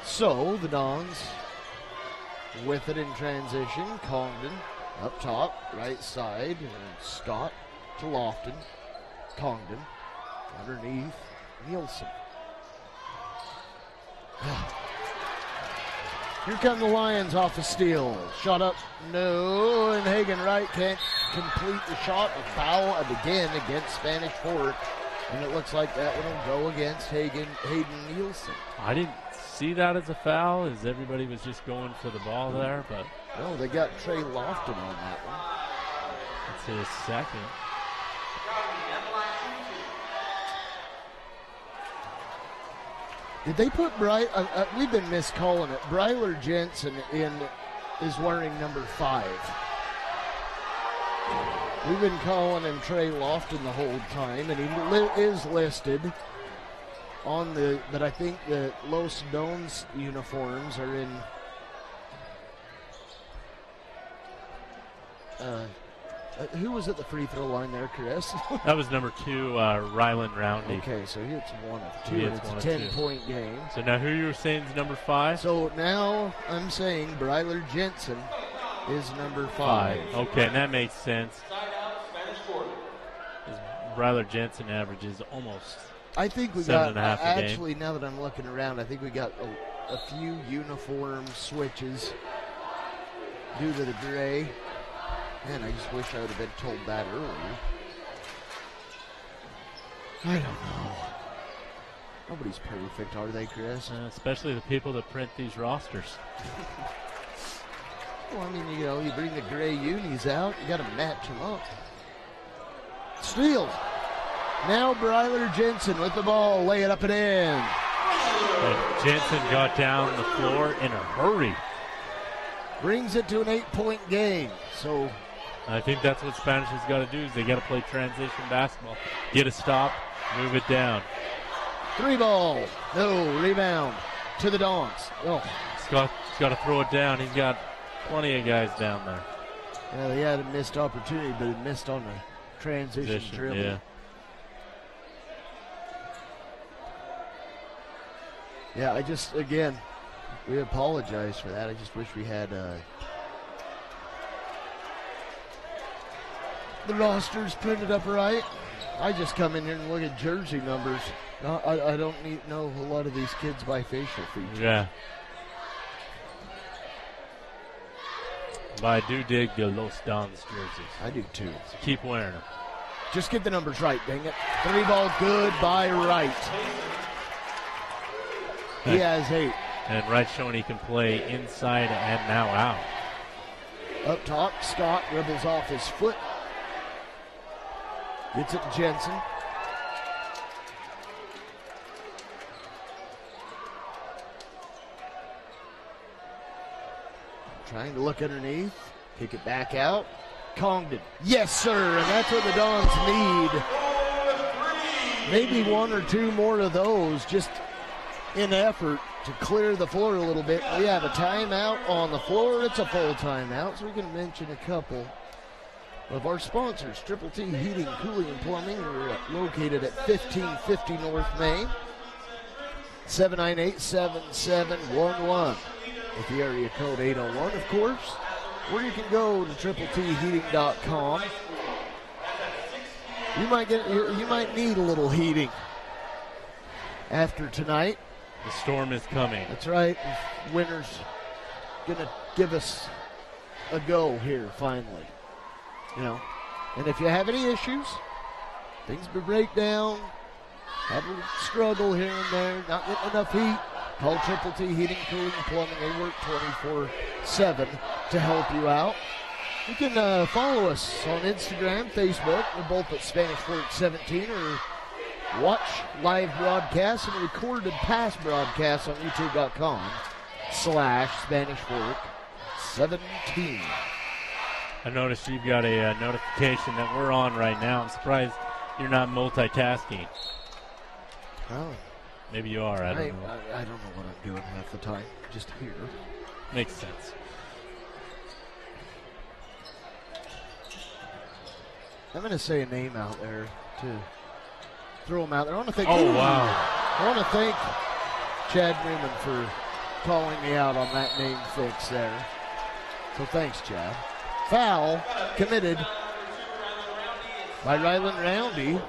So the Dons with it in transition. Congdon up top, right side, and Scott to Lofton. Congdon underneath Nielsen. Here come the Lions off a steal. Shot up, no, and Hagen Wright can't complete the shot. A foul again against Spanish Fork, and it looks like that one will go against Hayden Nielsen. I didn't see that as a foul, as everybody was just going for the ball there, but no, they got Trey Lofton on that one. That's his second. Did they put we've been miscalling it. Bryler Jensen is wearing number 5. We've been calling him Trey Lofton the whole time, and he is listed on but I think the Los Dones uniforms are in who was at the free throw line there, Chris? That was number 2, Ryland Roundy. Okay, so he hits 1 of 2. It's a 10-point game. So now who you were saying is number 5? So now I'm saying Bryler Jensen is number 5. Okay, and that makes sense. Bryler Jensen averages almost. I think we 7.5 got, a game. actually, now that I'm looking around, I think we got a few uniform switches due to the gray. Man, I just wish I would have been told that earlier. I don't know. Nobody's perfect, are they, Chris? Especially the people that print these rosters. Well, I mean, you bring the gray unis out, you got to match them up. Steal. Now Bryler Jensen with the ball, lay it up and in. And Jensen got down the floor in a hurry. Brings it to an 8-point game. So I think that's what Spanish has got to do, is they got to play transition basketball. Get a stop, move it down. 3-ball, no, rebound to the Dons. Oh. Scott's got to throw it down. He's got plenty of guys down there. Yeah, he had a missed opportunity, but he missed on the transition dribble. Yeah. Yeah, again, we apologize for that. I just wish we had the rosters printed up right. I just come in here and look at jersey numbers. I don't know a lot of these kids by facial features. Yeah. But I do dig the Los Dons jerseys. I do too. So keep wearing them. Just get the numbers right, dang it. 3-ball good by Wright. He has 8. And Wright showing he can play inside and now out. Up top, Scott dribbles off his foot. Gets it to Jensen. Trying to look underneath. Kick it back out. Congdon. Yes, sir. And that's what the Dons need. Maybe one or two more of those just in effort to clear the floor a little bit. We have a timeout on the floor. It's a full timeout, so we can mention a couple of our sponsors. Triple T Heating, Cooling, and Plumbing. We're located at 1550 North Main. 798-7711 with the area code 801, of course. Or you can go to tripletheating.com. You might need a little heating after tonight. The storm is coming. That's right. Winter's gonna give us a go here finally. You know, and if you have any issues, things break down, have a struggle here and there, not getting enough heat, call Triple T Heating, Cooling, and Plumbing. They work 24/7 to help you out. You can follow us on Instagram, Facebook. We're both at Spanish Fork 17, or watch live broadcasts and recorded past broadcasts on youtube.com/Spanish Fork 17. I noticed you've got a notification that we're on right now. I'm surprised you're not multitasking. Oh. Maybe you are. I don't know. I don't know what I'm doing half the time. Just here. Makes sense. I'm going to say a name out there to throw them out there. I want to thank. Oh, wow. I want to thank Chad Newman for calling me out on that name fix there. So thanks, Chad. Foul committed by Ryland Roundy.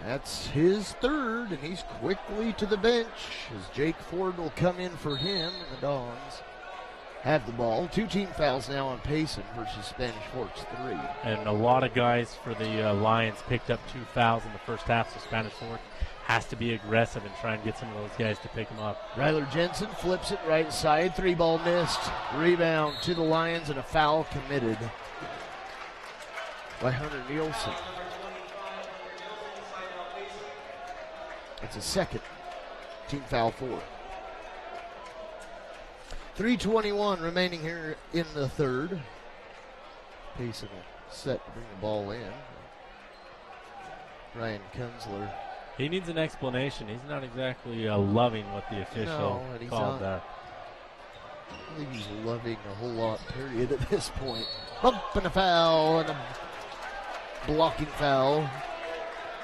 That's his third, and he's quickly to the bench as Jake Ford will come in for him, and the Dons have the ball. 2 team fouls now on Payson versus Spanish Fork's 3. And a lot of guys for the Lions picked up 2 fouls in the first half, so Spanish Fork has to be aggressive and try and get some of those guys to pick them up. Ryler Jensen flips it right side. 3 ball missed. Rebound to the Lions, and a foul committed by Hunter Nielsen. It's a second team foul for. 3:21 remaining here in the third. Payson will set to bring the ball in. Ryan Kunzler. He needs an explanation. He's not exactly loving what the official called that. I think he's loving a whole lot, period, at this point. Bump and a foul, and a blocking foul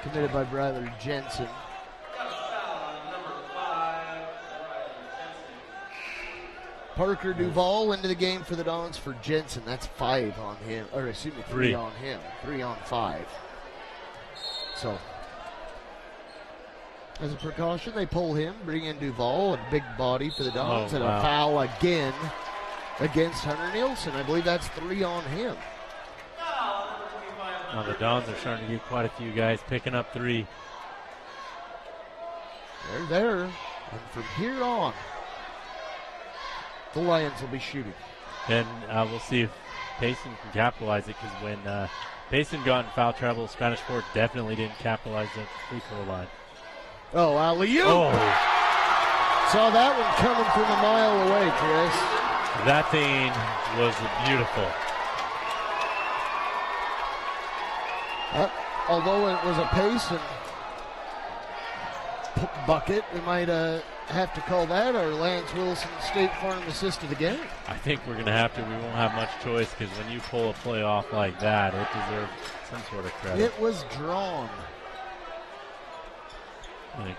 committed by Ryler Jensen. Parker Duvall into the game for the Dons for Jensen. That's 5 on him, or excuse me, 3 on him. 3 on 5. So, as a precaution, they pull him, bring in Duvall, a big body for the Dons, and a foul again against Hunter Nielsen. I believe that's 3 on him. Now the Dons are starting to get quite a few guys picking up 3. They're there, and from here on, the Lions will be shooting. And we'll see if Payson can capitalize it, because when Payson got in foul trouble, Spanish Fork definitely didn't capitalize at the free throw line. Oh, alley-oop! Oh. Saw that one coming from a mile away, Chris. That thing was beautiful. Although it was a Payson bucket, we might have to call that our Lance Wilson State Farm assist of the game. I think we're going to have to. We won't have much choice, because when you pull a play off like that, it deserves some sort of credit. It was drawn. And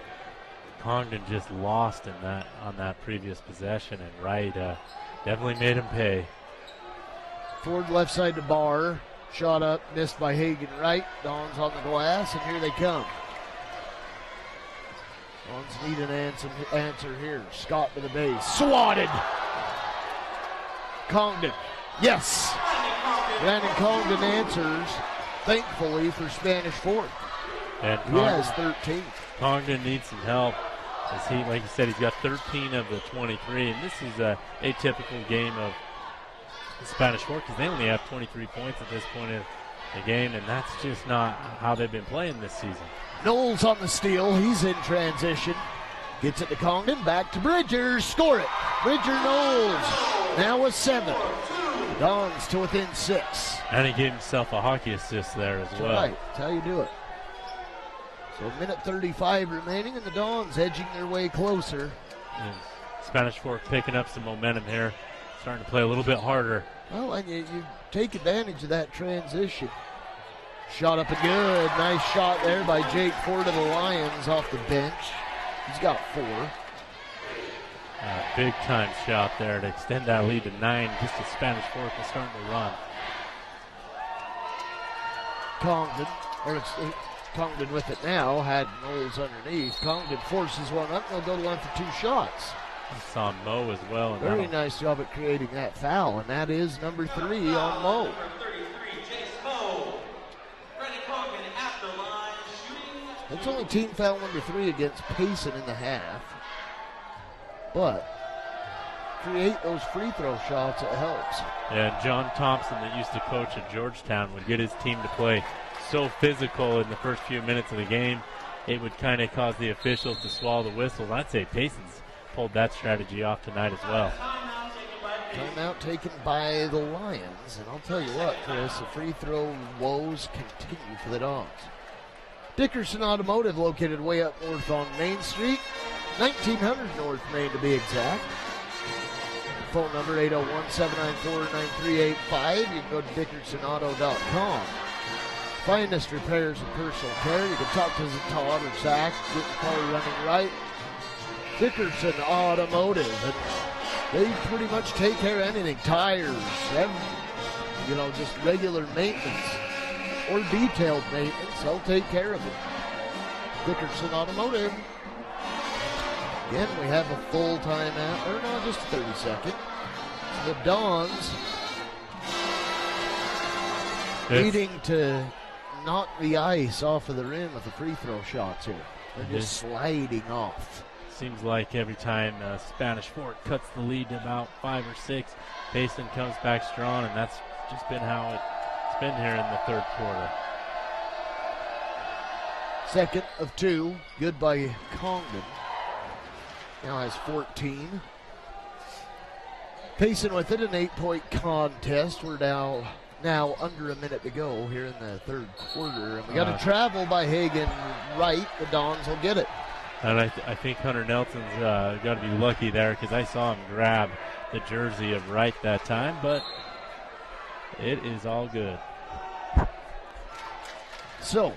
Congdon just lost in that on that previous possession, and Wright definitely made him pay. Ford left side to Barr. Shot up, missed by Hagen Wright. Dons on the glass, and here they come. Dons need an answer here. Scott to the base. Swatted! Congdon. Yes! Brandon Congdon answers, thankfully, for Spanish Fork. And he has 13. Congdon needs some help. As he, like you said, he's got 13 of the 23, and this is a atypical game of Spanish Fork, because they only have 23 points at this point the game, and that's just not how they've been playing this season. Knowles on the steal. He's in transition. Gets it to Congdon. Back to Bridger. Score it. Bridger Knowles now with 7. The Dons to within 6. And he gave himself a hockey assist there as well. Right. That's how you do it. So a minute 35 remaining, and the Dons edging their way closer. And Spanish Fork picking up some momentum here. Starting to play a little bit harder. Well, and you take advantage of that transition. Shot up and good. Nice shot there by Jake Ford of the Lions off the bench. He's got 4. Big time shot there to extend that lead to 9. Just as Spanish Fork is starting to run. Congdon with it now. Had Knowles underneath. Congdon forces one up. They'll go to line for 2 shots. I saw Mo as well. And Very nice job at creating that foul, and that is number 3 on Mo. Number 33, Jace Moe. Brendan Congdon at the line, shooting. That's only team foul number 3 against Payson in the half. But create those free throw shots, it helps. Yeah, John Thompson, that used to coach at Georgetown, would get his team to play so physical in the first few minutes of the game, it would kind of cause the officials to swallow the whistle. I'd say Payson's pulled that strategy off tonight as well. Timeout taken by the Lions, and I'll tell you what, Chris, the free throw woes continue for the Dons. Dickerson Automotive, located way up north on Main Street, 1900 North Main to be exact. Phone number 801-794-9385. You can go to dickersonauto.com. Finest repairs and personal care. You can talk to Todd or Zach, get the car running right. Dickerson Automotive, and they pretty much take care of anything. Tires, just regular maintenance or detailed maintenance. They'll take care of it. Dickerson Automotive. Again, we have a full timeout, or no, just 30 seconds. The Dons needing to knock the ice off of the rim with the free throw shots here. They're just sliding off. Seems like every time Spanish Fork cuts the lead to about 5 or 6, Payson comes back strong, and that's just been how it's been here in the third quarter. Second of 2, good by Congdon. Now has 14. Payson with it, an 8-point contest. We're now under a minute to go here in the third quarter. And we got to travel by Hagen right. The Dons will get it. And I think Hunter Nelson's got to be lucky there, because I saw him grab the jersey of Wright that time, but it is all good. So,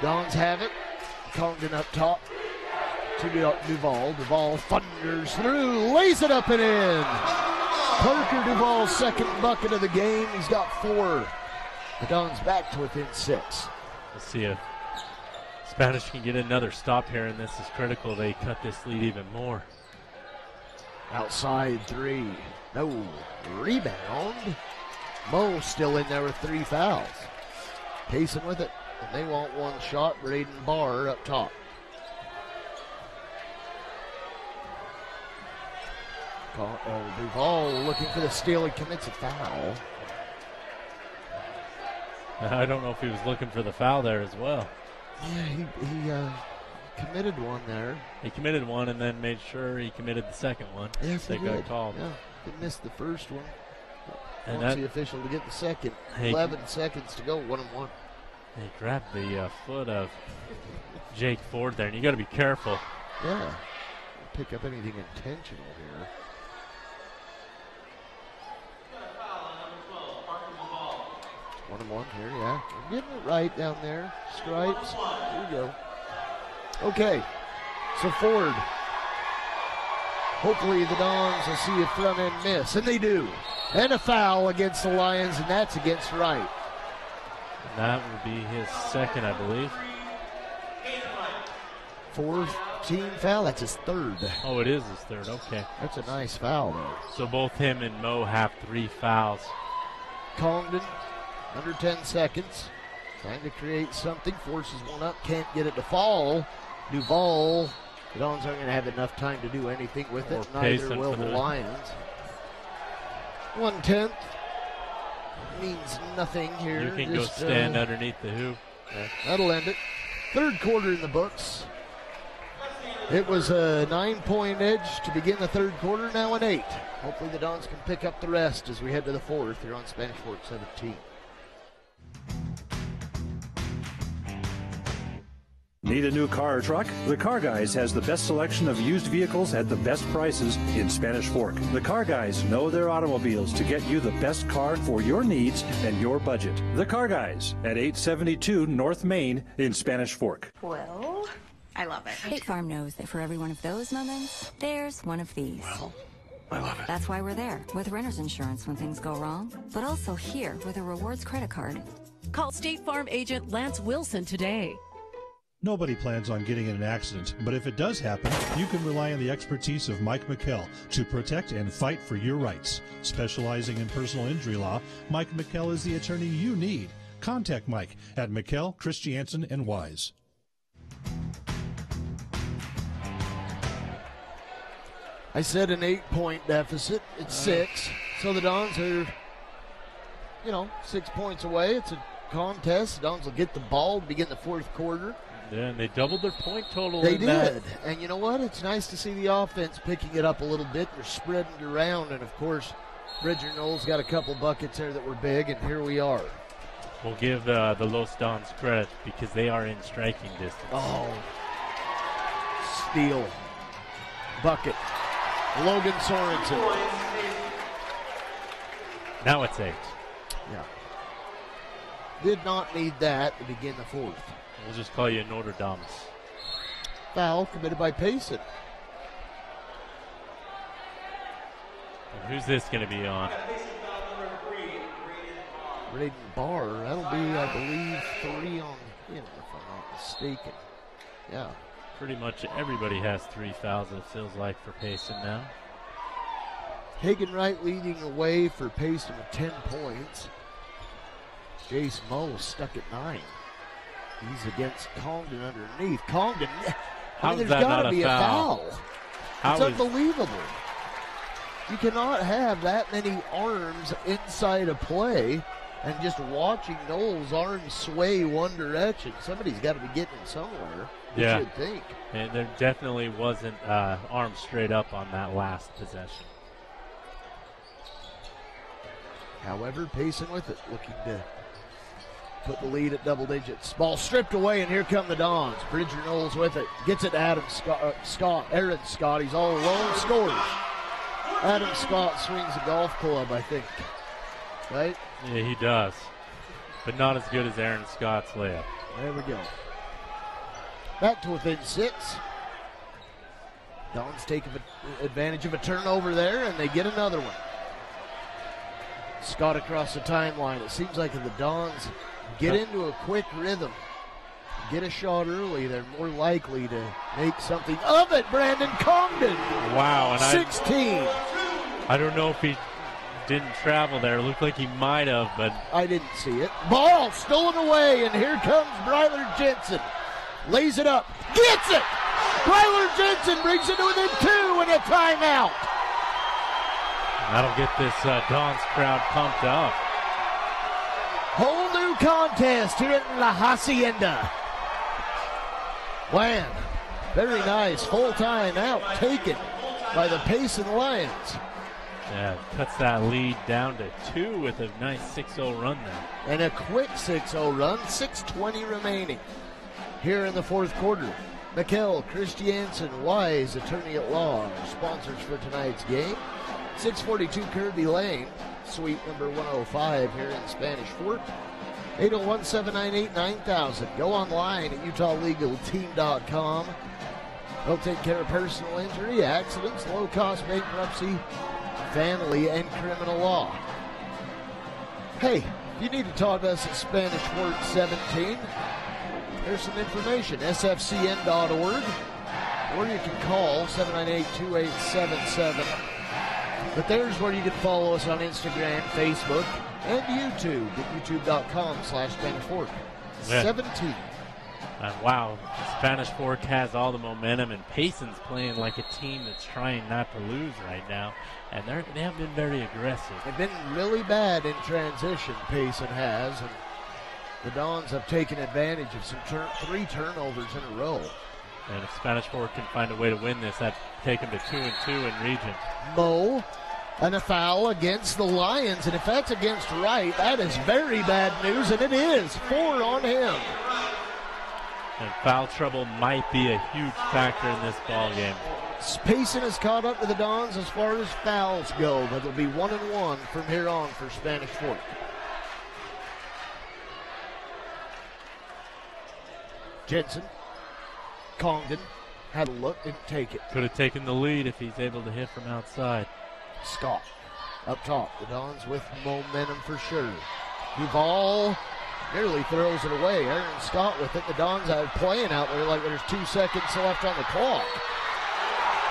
Dons have it. Congdon up top to Duval. Duval thunders through, lays it up and in. Parker Duval's second bucket of the game. He's got 4. The Dons back to within 6. Let's see if Spanish can get another stop here, and this is critical. They cut this lead even more. Outside 3. No. Rebound. Mo still in there with 3 fouls. Payson with it. And they want one shot. Braden Barr up top. Duval looking for the steal. He commits a foul. I don't know if he was looking for the foul there as well. Yeah, he committed one there. He committed one and then made sure he committed the second one. Yes, they got called. Yeah, he missed the first one. And wants the official to get the second. 11 seconds to go, 1-1. He grabbed the foot of Jake Ford there, and you got to be careful. Yeah, pick up anything intentional here. 1-1 here, yeah. We're getting it right down there. Stripes. Here we go. Okay, so Ford. Hopefully the Dons will see a front end miss, and they do. And a foul against the Lions, and that's against Wright. And that would be his second, I believe. 14 foul, that's his third. Oh, it is his third, okay. That's a nice foul, though. So both him and Mo have 3 fouls. Congdon, under 10 seconds, trying to create something, forces one up, can't get it to fall. Duval, the Dons aren't going to have enough time to do anything with it. Neither will the Lions. 1/10. means nothing here. You can Just, go stand underneath the hoop. That'll end it. Third quarter in the books. It was a 9-point edge to begin the third quarter, now an 8. Hopefully the Dons can pick up the rest as we head to the fourth here on Spanish Fort 17. Need a new car or truck? The Car Guys has the best selection of used vehicles at the best prices in Spanish Fork. The Car Guys know their automobiles to get you the best car for your needs and your budget. The Car Guys at 872 North Main in Spanish Fork. Well, I love it. State Farm knows that for every one of those moments, there's one of these. Well, I love it. That's why we're there with renter's insurance when things go wrong, but also here with a rewards credit card. Call State Farm agent Lance Wilson today. Nobody plans on getting in an accident, but if it does happen, you can rely on the expertise of Mike McKell to protect and fight for your rights. Specializing in personal injury law, Mike McKell is the attorney you need. Contact Mike at McKell, Christiansen, and Wise. I said an 8-point deficit. It's 6. So the Dons are, 6 points away. It's a contest. The Dons will get the ball to begin the fourth quarter. Yeah, and they doubled their point total. They did. And you know what? It's nice to see the offense picking it up a little bit. They're spreading it around. And, of course, Bridger Knowles got a couple buckets there that were big, and here we are. We'll give the Los Dons credit because they are in striking distance. Oh. Steal. Bucket. Logan Sorensen. Now it's 8. Yeah. Did not need that to begin the fourth. We'll just call you Notre Dame. Foul committed by Payson. And who's this going to be on? Braden Barr. That'll be, I believe, 3 on him, if I'm not mistaken. Yeah. Pretty much everybody has 3 fouls, it feels like, for Payson now. Hagen Wright leading away for Payson with 10 points. Jace Moe stuck at 9. He's against Congdon underneath. Congdon, there's got to be a foul. It's unbelievable. You cannot have that many arms inside a play and just watching Knowles' arms sway one direction. Somebody's got to be getting somewhere, you should think. And there definitely wasn't arms straight up on that last possession. However, Payson with it, looking to put the lead at double digits. Ball stripped away, and here come the Dons. Bridger Knowles with it. Gets it to Adam Scott. Aaron Scott, he's all alone, scores. Adam Scott swings a golf club, I think. Right? Yeah, he does. But not as good as Aaron Scott's layup. There we go. Back to within 6. Dons take advantage of a turnover there, and they get another one. Scott across the timeline. It seems like if the Dons get into a quick rhythm, get a shot early, they're more likely to make something of it. Brandon Congdon. Wow. And 16. I don't know if he didn't travel there. It looked like he might have, but I didn't see it. Ball stolen away, and here comes Bryler Jensen. Lays it up. Gets it! Bryler Jensen brings it to within 2 and a timeout. That'll get this Dons crowd pumped up. Whole new contest here at La Hacienda. Wham. Very nice. Full timeout taken by the Payson Lions. Yeah, cuts that lead down to 2 with a nice 6-0 run there. And a quick 6-0 run. 6:20 remaining here in the fourth quarter. McKell, Christiansen, Wise, attorney at law, are sponsors for tonight's game. 642 Kirby Lane, suite number 105 here in Spanish Fort. 801-798-9000. Go online at UtahLegalTeam.com. They'll take care of personal injury, accidents, low-cost bankruptcy, family, and criminal law. Hey, if you need to talk to us at Spanish Fort 17, there's some information, sfcn.org, or you can call 798-2877. But there's where you can follow us on Instagram, Facebook, and YouTube at youtube.com/SpanishFort. Yeah. 17. And wow, Spanish Fork has all the momentum, and Payson's playing like a team that's trying not to lose right now. And they have been very aggressive. They've been really bad in transition, Payson has. And the Dons have taken advantage of some 3 turnovers in a row. And if Spanish Fork can find a way to win this, that'd take them to 2-2 in region. Mo, and a foul against the Lions. And if that's against Wright, that is very bad news, and it is. 4 on him. And foul trouble might be a huge factor in this ball game. Payson has caught up to the Dons as far as fouls go, but it'll be 1-1 from here on for Spanish Fork. Jensen, Congdon had a look, didn't take it. Could have taken the lead if he's able to hit from outside. Scott up top. The Dons with momentum for sure. Duval nearly throws it away. Aaron Scott with it. The Dons are playing out there like there's 2 seconds left on the clock.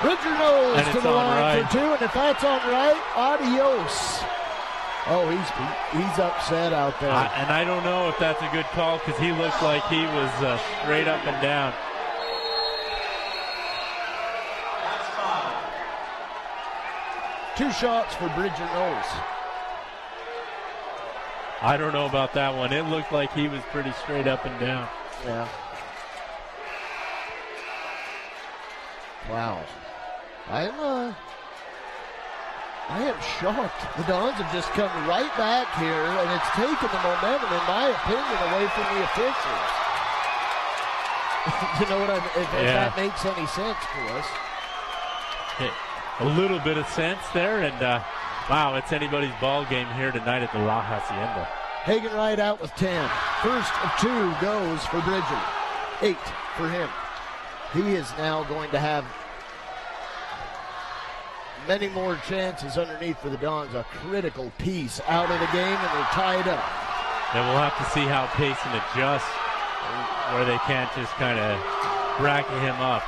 Bridger Knowles to the line for 2, and if that's on right, adios. Oh, he's upset out there. And I don't know if that's a good call because he looked like he was straight up and down. Two shots for Bridger Knowles. I don't know about that one. It looked like he was pretty straight up and down. Yeah. Wow. I am shocked. The Dons have just come right back here, and it's taken the momentum, in my opinion, away from the officials. You know what I mean? If that makes any sense to us. A little bit of sense there, and wow, it's anybody's ball game here tonight at the La Hacienda. Hagen Wright out with 10. First of 2 goes for Bridger. 8 for him. He is now going to have many more chances underneath for the Dons. A critical piece out of the game, and they're tied up. And we'll have to see how Payson adjusts where they can't just kind of bracket him up.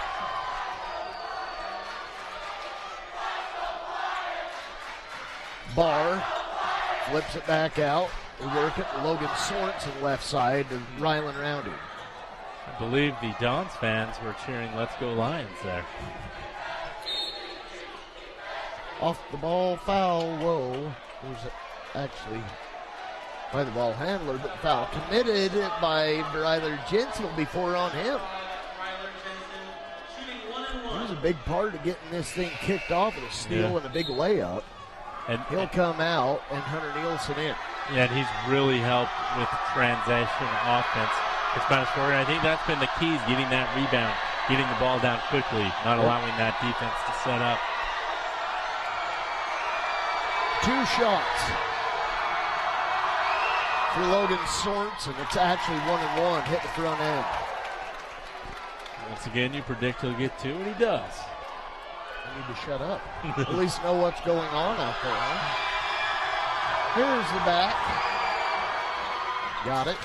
Barr flips it back out. They work it. Logan Sorensen left side to Rylan Roundy. I believe the Dons fans were cheering "Let's Go Lions" there. Off the ball foul. Whoa. It was actually by the ball handler, but the foul committed by Ryler Jensen will be 4 on him. He was a big part of getting this thing kicked off with a steal and a big layup. And he'll come out, and Hunter Nielsen in. Yeah, and he's really helped with transition offense for Spanish Fork. I think that's been the key, is getting that rebound, getting the ball down quickly, not allowing that defense to set up. 2 shots for Logan Sorensen. It's actually 1-1, hit the front end. Once again, you predict he'll get 2, and he does. I need to shut up. At least know what's going on out there, huh? Here's the back. Got it.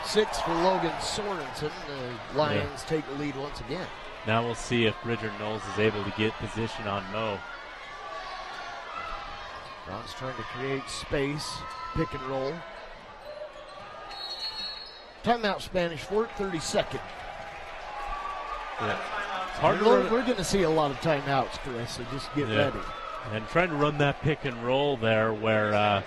6 for Logan Sorensen. The Lions take the lead once again. Now we'll see if Bridger Knowles is able to get position on Mo. Ron's trying to create space. Pick and roll. Timeout Spanish Fork, 32nd. Yeah. We're going to see a lot of timeouts, Chris, so just get ready. And trying to run that pick and roll there where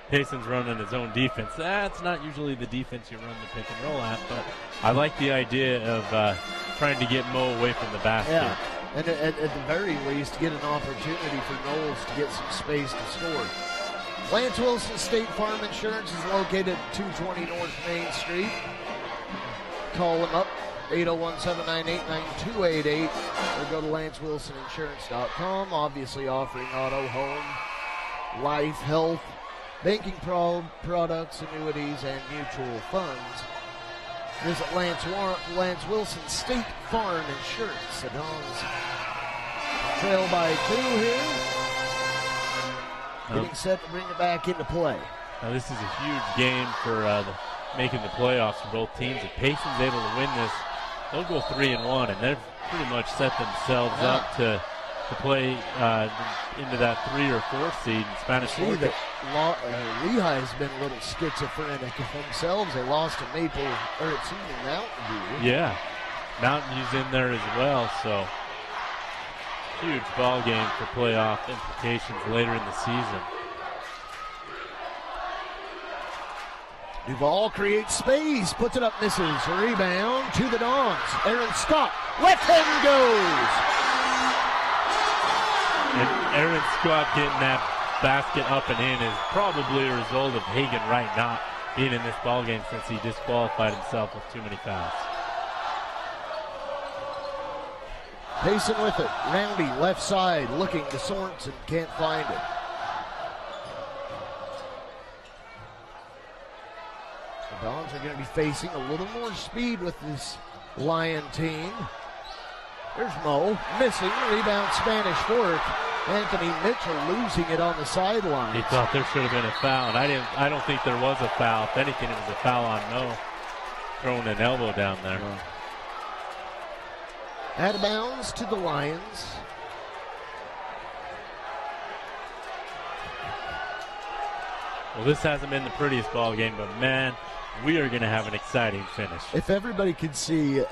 Payson's running his own defense. That's not usually the defense you run the pick and roll at, but I like the idea of trying to get Mo away from the basket. Yeah, and at the very least, get an opportunity for Knowles to get some space to score. Lance Wilson State Farm Insurance is located at 220 North Main Street. Call them up. 801-798-9288 or go to LanceWilsonInsurance.com. Obviously offering auto, home, life, health, banking products, annuities, and mutual funds. Visit Lance Wilson State Farm Insurance. The Dons trail by 2 here. Getting set to bring it back into play. Now this is a huge game for making the playoffs for both teams. If Payson's able to win this, they'll go 3-1, and they've pretty much set themselves up to to play into that 3 or 4 seed in Spanish See Fork. that Lehigh's been a little schizophrenic themselves. They lost to Mountain View. Yeah, Mountain View's in there as well, so huge ball game for playoff implications later in the season. Duval creates space, puts it up, misses. Rebound to the Dons. Aaron Scott, left hand goes. And Aaron Scott getting that basket up and in is probably a result of Hagen Wright not being in this ball game since he disqualified himself with too many fouls. Payson with it. Roundy, left side, looking to Sorensen, can't find it. The Dons are going to be facing a little more speed with this Lion team. There's Mo, missing, rebound Spanish Fork. Anthony Mitchell losing it on the sideline. He thought there should have been a foul, and I don't think there was a foul. If anything, it was a foul on Mo, throwing an elbow down there. Out of bounds to the Lions. Well, this hasn't been the prettiest ball game, but man, we are going to have an exciting finish. If everybody could see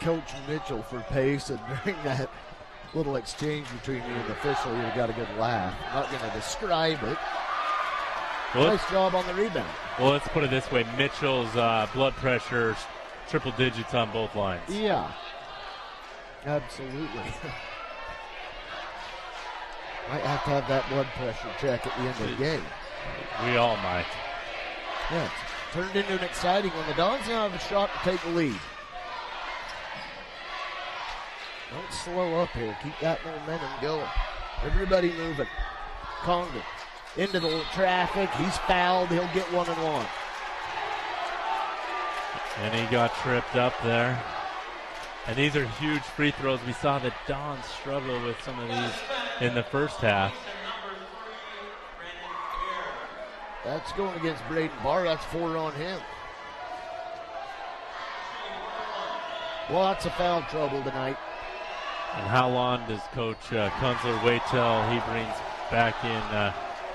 Coach Mitchell for Payson during that little exchange between you and the official, you'd have got a good laugh. I'm not going to describe it. Well, nice job on the rebound. Well, let's put it this way. Mitchell's blood pressure, triple digits on both lines. Yeah. Absolutely. Might have to have that blood pressure check at the end of the game. We all might. Yeah, it's turned into an exciting one. The Dons now have a shot to take the lead. Don't slow up here. Keep that momentum going. Everybody moving. Condon into the traffic. He's fouled. He'll get 1-and-1. And he got tripped up there. And these are huge free throws. We saw the Dons struggle with some of these in the first half. That's going against Braden Barr. That's 4 on him. Lots of foul trouble tonight. And how long does Coach Kunzler wait till he brings back in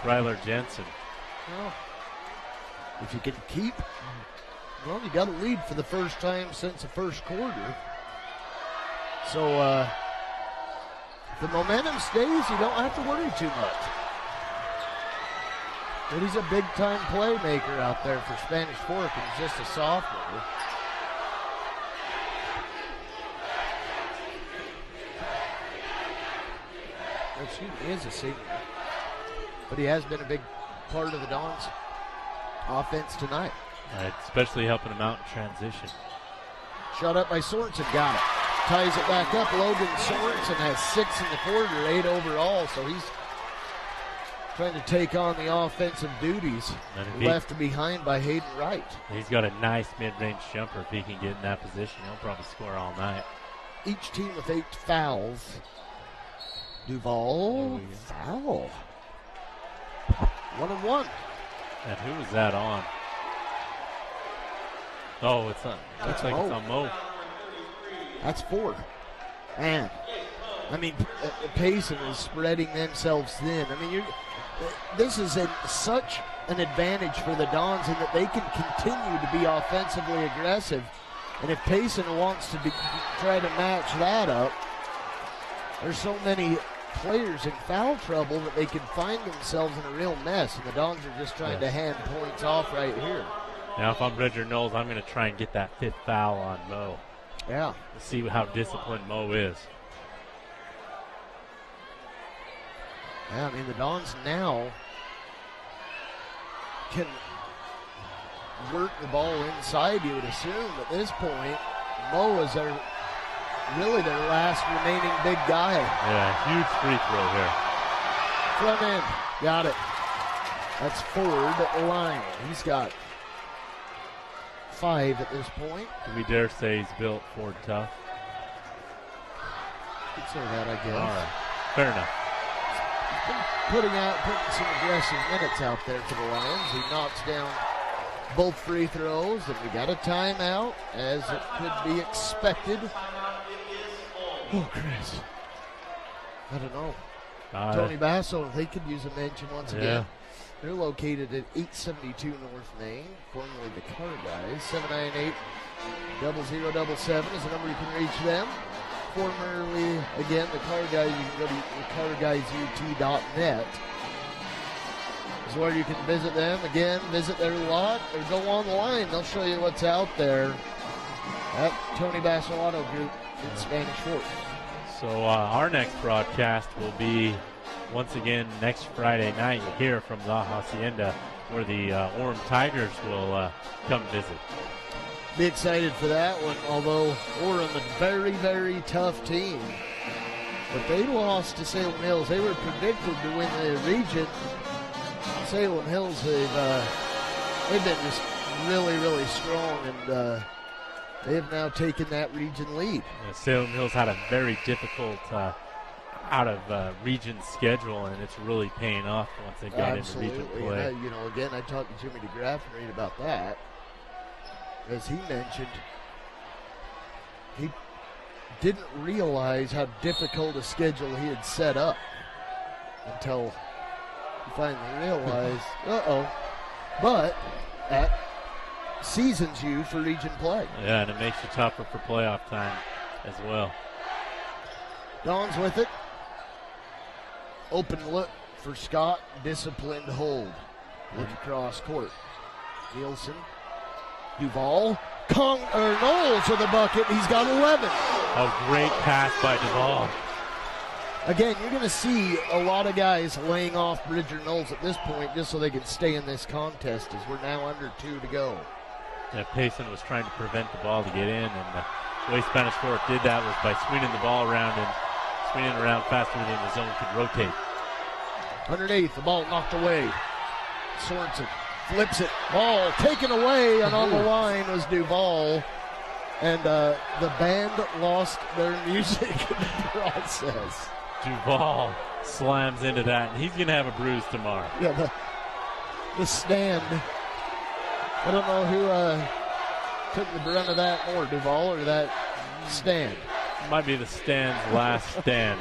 Ryler Jensen? Well, if you can keep, well, you got a lead for the first time since the first quarter. So if the momentum stays, you don't have to worry too much. But he's a big-time playmaker out there for Spanish Fork, and he's just a sophomore. Excuse me, he is a senior. But he has been a big part of the Dons' offense tonight. Especially helping him out in transition. Shot up by Sorensen, got it. Ties it back up. Logan Sorensen has 6 in the quarter, 8 overall, so he's trying to take on the offensive duties, left behind by Hayden Wright. He's got a nice mid-range jumper. If he can get in that position, he'll probably score all night. Each team with 8 fouls. Duval, foul. 1-and-1. And who was that on? Oh, it's on. Looks like it's on Mo. That's 4. And, I mean, Payson is spreading themselves thin. I mean, this is such an advantage for the Dons in that they can continue to be offensively aggressive. And if Payson wants to try to match that up, there's so many players in foul trouble that they can find themselves in a real mess. And the Dons are just trying to hand points off right here. Now, if I'm Bridger Knowles, I'm going to try and get that 5th foul on Mo. Yeah. Let's see how disciplined Mo is. Yeah, I mean, the Dons now can work the ball inside, you would assume. At this point, Mo is really their last remaining big guy. Yeah, huge free throw here. Front end, got it. That's Ford Lyon. He's got 5 at this point. Do we dare say he's built Ford tough? Could say that, I guess. All right, fair enough. He's been putting some aggressive minutes out there for the Lions. He knocks down both free throws, and we got a timeout, as it could be expected. Oh, Chris. I don't know. Tony Basso, they could use a mention once again. They're located at 872 North Main, formerly the Car Guys. 798-0077 is the number you can reach them. Formerly, again, the Car Guys, you can go to thecarguysut.net. Is where you can visit them. Again, visit their lot or go online. They'll show you what's out there at Tony Basso Auto Group in Spanish Fort. So our next broadcast will be once again next Friday night here from La Hacienda, where the Orem Tigers will come visit. Be excited for that one, although Orem, a very, very tough team. But they lost to Salem Hills. They were predicted to win the region. Salem Hills, they've been just really, really strong, and they have now taken that region lead. Yeah, Salem Hills had a very difficult out-of-region schedule, and it's really paying off once they got into region play. And, again, I talked to Jimmy DeGraff and read about that. As he mentioned, he didn't realize how difficult a schedule he had set up until he finally realized, but that seasons you for region play. Yeah, and it makes you tougher for playoff time as well. Dons with it. Open look for Scott. Disciplined hold. Look across court. Nielsen. Duval. Knowles with a bucket. He's got 11. A great pass by Duval. Again, you're going to see a lot of guys laying off Bridger Knowles at this point just so they can stay in this contest as we're now under 2 to go. Yeah, Payson was trying to prevent the ball to get in, and the way Spanish Fort did that was by swinging the ball around and swinging around faster than the zone could rotate. Underneath, the ball knocked away. Sorensen flips it. Ball taken away, and on the line was Duval. And the band lost their music in the process. Duval slams into that, and he's going to have a bruise tomorrow. Yeah, the stand. I don't know who took the brunt of that more, Duval or that stand. Might be the stand's last stand.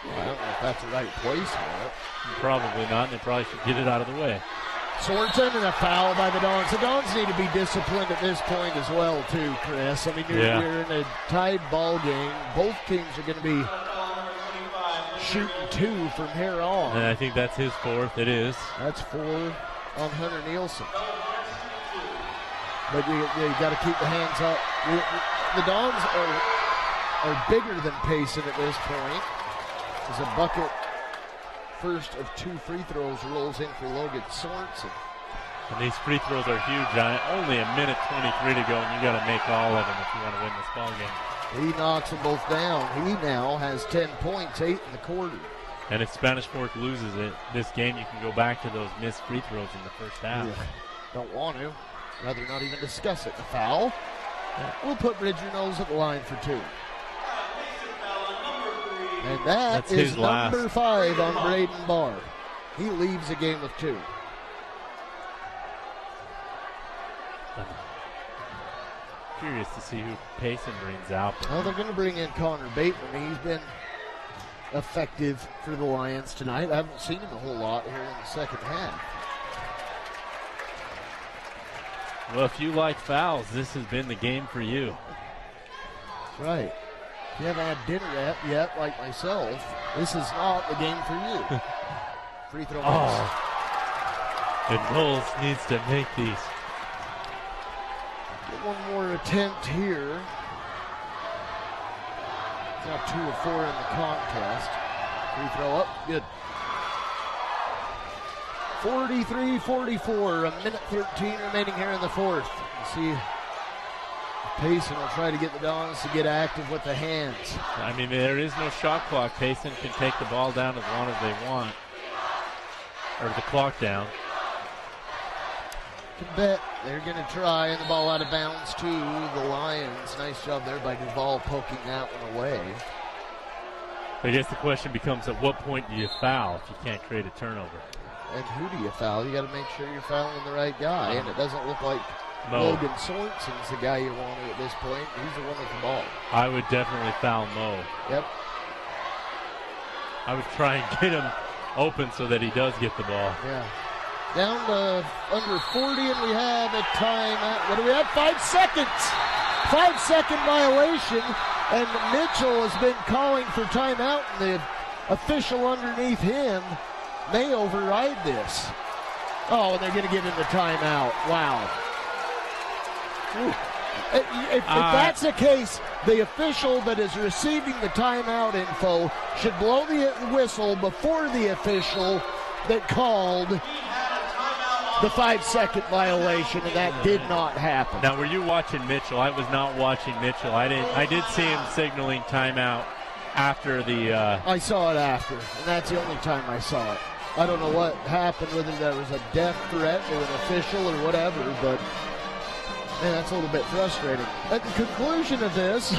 Well, I don't know if that's the right place for it. Probably not, and they probably should get it out of the way. Sorensen and a foul by the Dons. The Dons need to be disciplined at this point as well, too, Chris. I mean, you're in a tied ball game. Both teams are going to be shooting 2 from here on. And I think that's his 4th. It is. That's 4 on Hunter Nielsen. But you got to keep the hands up. The Dons are bigger than Payson at this point. There's a bucket. First of 2 free throws rolls in for Logan Sorensen. And these free throws are huge. Only a minute 23 to go, and you got to make all of them if you want to win this ball game. He knocks them both down. He now has 10 points, 8 in the quarter. And if Spanish Fork loses this game, you can go back to those missed free throws in the first half. Yeah. Don't want to. Rather not even discuss it. The foul. We'll put Bridger Knowles at the line for 2. And that's is number last. 5 on Braden Barr. He leaves the game with 2. Curious to see who Payson brings out. Well, they're going to bring in Connor Bateman. He's been effective for the Lions tonight. I haven't seen him a whole lot here in the second half. Well, if you like fouls, this has been the game for you. That's right. If you haven't had dinner yet, like myself, this is not the game for you. Free throw. And Knowles needs to make these. Get one more attempt here. Now 2 of 4 in the contest. Free throw up. Good. 43-44. A minute 13 remaining here in the 4th. We'll see. Payson will try to get the Dons to get active with the hands. I mean, there is no shot clock. Payson can take the ball down as long as they want. Or the clock down. You can bet they're going to try, and the ball out of bounds to the Lions. Nice job there by Duval poking that one away. I guess the question becomes, at what point do you foul if you can't create a turnover? And who do you foul? You got to make sure you're fouling the right guy, and it doesn't look like Mo. Logan Sorensen's the guy you want at this point. He's the one with the ball. I would definitely foul Mo. Yep. I would try and get him open so that he does get the ball. Yeah. Down to under 40, and we have a timeout. What do we have? 5 seconds. 5-second violation, and Mitchell has been calling for timeout, and the official underneath him may override this. Oh, and they're going to give him the timeout. Wow. If that's the case, the official that is receiving the timeout info should blow the whistle before the official that called the 5-second violation, and that did not happen. Now, were you watching Mitchell? I was not watching Mitchell. I did see him signaling timeout after the. I saw it after, and that's the only time I saw it. I don't know what happened, whether there was a death threat to an official or whatever, but man, that's a little bit frustrating. At the conclusion of this,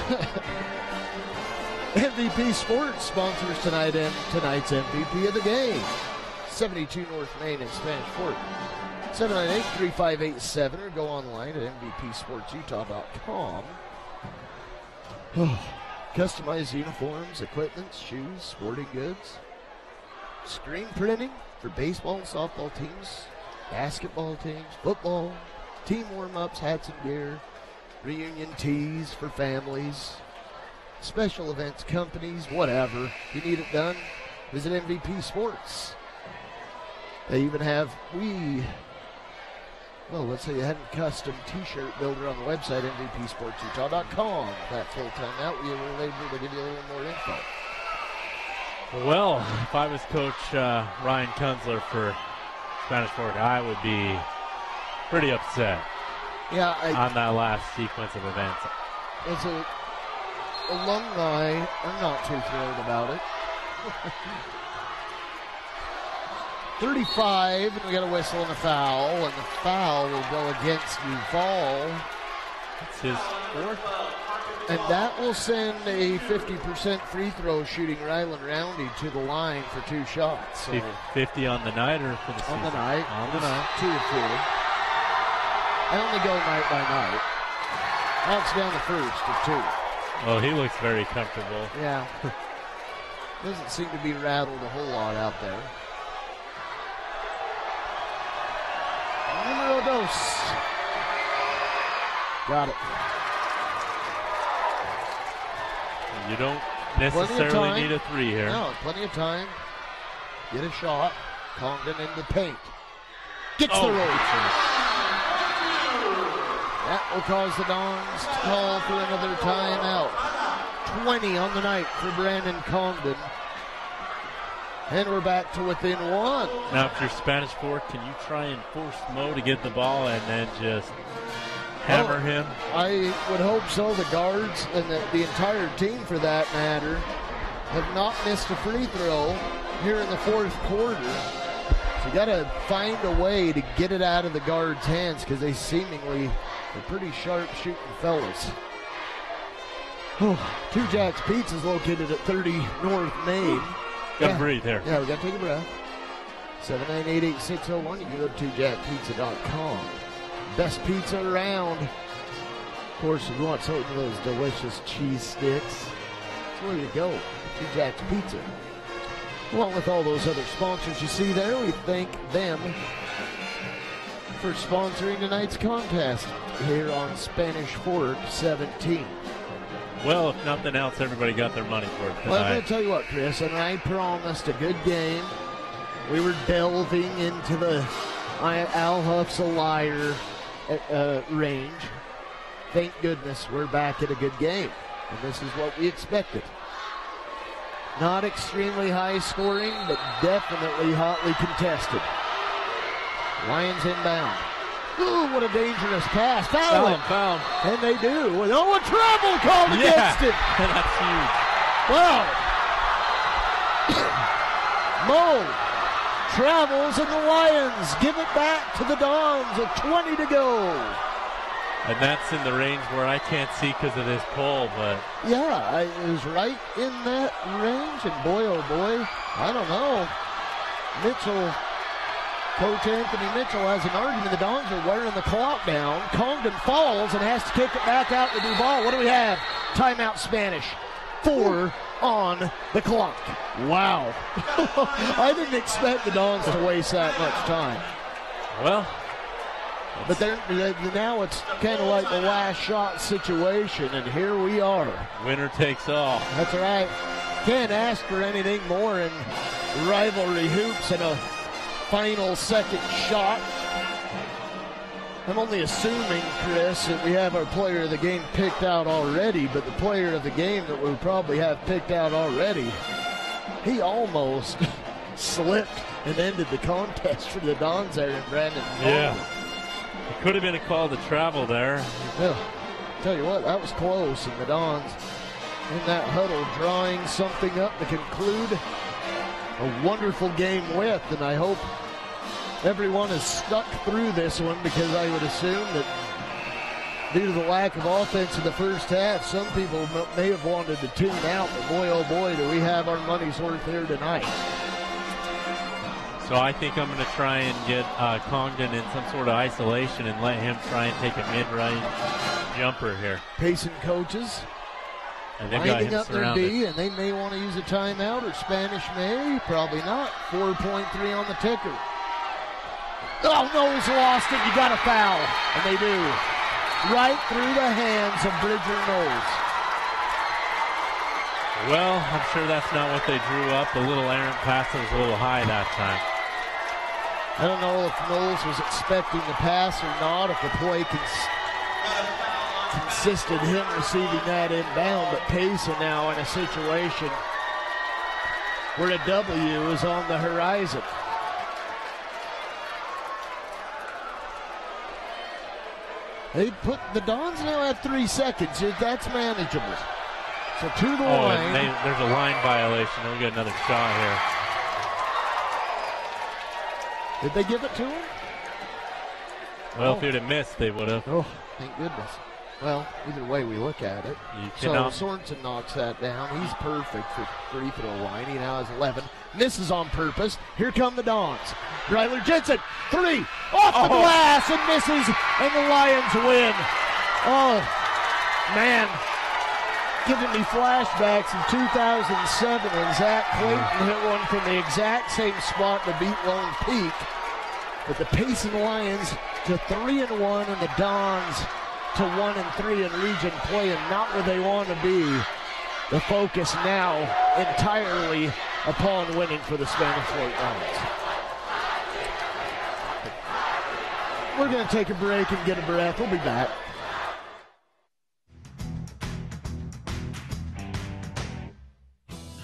MVP Sports sponsors tonight's MVP of the game. 72 North Main in Spanish Fort. 798-3587 or go online at mvpsportsutah.com. Customized uniforms, equipment, shoes, sporting goods. Screen printing for baseball and softball teams, basketball teams, football, team warm-ups, hats and gear, reunion tees for families, special events companies, whatever. If you need it done, visit MVP Sports. They even have, let's say you had a custom t-shirt builder on the website, mvpsportsutah.com. That full time out, we were able to give you a little more info. Well, if I was Coach Ryan Kunzler for Spanish Fork, I would be pretty upset on that last sequence of events. As an alumni, I'm not too thrilled about it. 35, and we got a whistle and a foul, and the foul will go against Duval. It's his fourth. And that will send a 50% free throw shooting Ryland Roundy to the line for 2 shots. So 50 on the night or for the season? On the night. 2 to 4. I only go night by night. Knocks down the first of 2. Well, he looks very comfortable. Yeah. Doesn't seem to be rattled a whole lot out there. Numero dos. Got it. You don't necessarily need a 3 here. No, plenty of time. Get a shot. Congdon in the paint. Gets the rope. That will cause the Dons to call for another timeout. 20 on the night for Brandon Congdon. And we're back to within 1. Now, if you're Spanish Fork, can you try and force Mo to get the ball and then just hammer him? I would hope so. The guards and the entire team, for that matter, have not missed a free throw here in the 4th quarter. So you got to find a way to get it out of the guards' hands because they seemingly are pretty sharp shooting fellas. Two Jacks Pizza is located at 30 North Main. Got to breathe here. Yeah, we got to take a breath. 798-8601. You can go to 2jackpizza.com. Best pizza around. Of course, if you want some of those delicious cheese sticks, that's where you go. 2 Jacks Pizza. Along with all those other sponsors you see there, we thank them for sponsoring tonight's contest here on Spanish Fork 17. Well, if nothing else, everybody got their money for it tonight. Well, I'm going to tell you what, Chris, and I promised a good game. We were delving into the Al Huff's a liar range. Thank goodness we're back at a good game, and this is what we expected. Not extremely high scoring, but definitely hotly contested. Lions inbound. Ooh, what a dangerous pass. Foul him. And they do. Oh, a travel called against it. That's huge. Wow. Mo travels, and the Lions give it back to the Dons with 20 to go. And that's in the range where I can't see because of this pole, but... Yeah, it was right in that range, and boy, oh boy, I don't know. Coach Anthony Mitchell has an argument. The Dons are wearing the clock down. Congdon falls and has to kick it back out to Duval. What do we have? Timeout Spanish. 4 on the clock. Wow. I didn't expect the Dons to waste that much time. Well, but now it's kind of like the last shot situation, and here we are. Winner takes all. That's right. Can't ask for anything more in rivalry hoops and a final second shot. I'm only assuming, Chris, that we have our player of the game picked out already, but the player of the game that we probably have picked out already, he almost slipped and ended the contest for the Dons there in Brandon. Yeah. It could have been a call to travel there. Yeah. Tell you what, that was close, and the Dons in that huddle drawing something up to conclude a wonderful game with, and I hope everyone has stuck through this one, because I would assume that due to the lack of offense in the first half, some people may have wanted to tune out, but boy, oh boy, do we have our money's worth here tonight. So I think I'm going to try and get Congdon in some sort of isolation and let him try and take a mid-range jumper here. Payson coaches winding up their D, and they may want to use a timeout, or Spanish may. Probably not. 4.3 on the ticker. Oh, Knowles lost it. You got a foul. And they do. Right through the hands of Bridger Knowles. Well, I'm sure that's not what they drew up. The little errant pass was a little high that time. I don't know if Knowles was expecting the pass or not, if the play consisted him receiving that inbound, but Payson now in a situation where a W is on the horizon. They put the Dons now at 3 seconds. That's manageable. So to the line. There's a line violation. They'll get another shot here. Did they give it to him? Well, if it had missed, they would have. Oh, thank goodness. Well, either way we look at it. So Sorensen knocks that down. He's perfect for free throw line. He now has 11. Misses on purpose. Here come the Dons. Ryler Jensen, 3, off the glass, and misses, and the Lions win. Oh, man. Giving me flashbacks of 2007 when Zach Clayton hit one from the exact same spot to beat Lone Peak. But the Payson Lions to 3-1, and the Dons to 1-3 in region play, and not where they want to be. The focus now entirely upon winning for the Spanish Fort Lions. We're going to take a break and get a breath. We'll be back.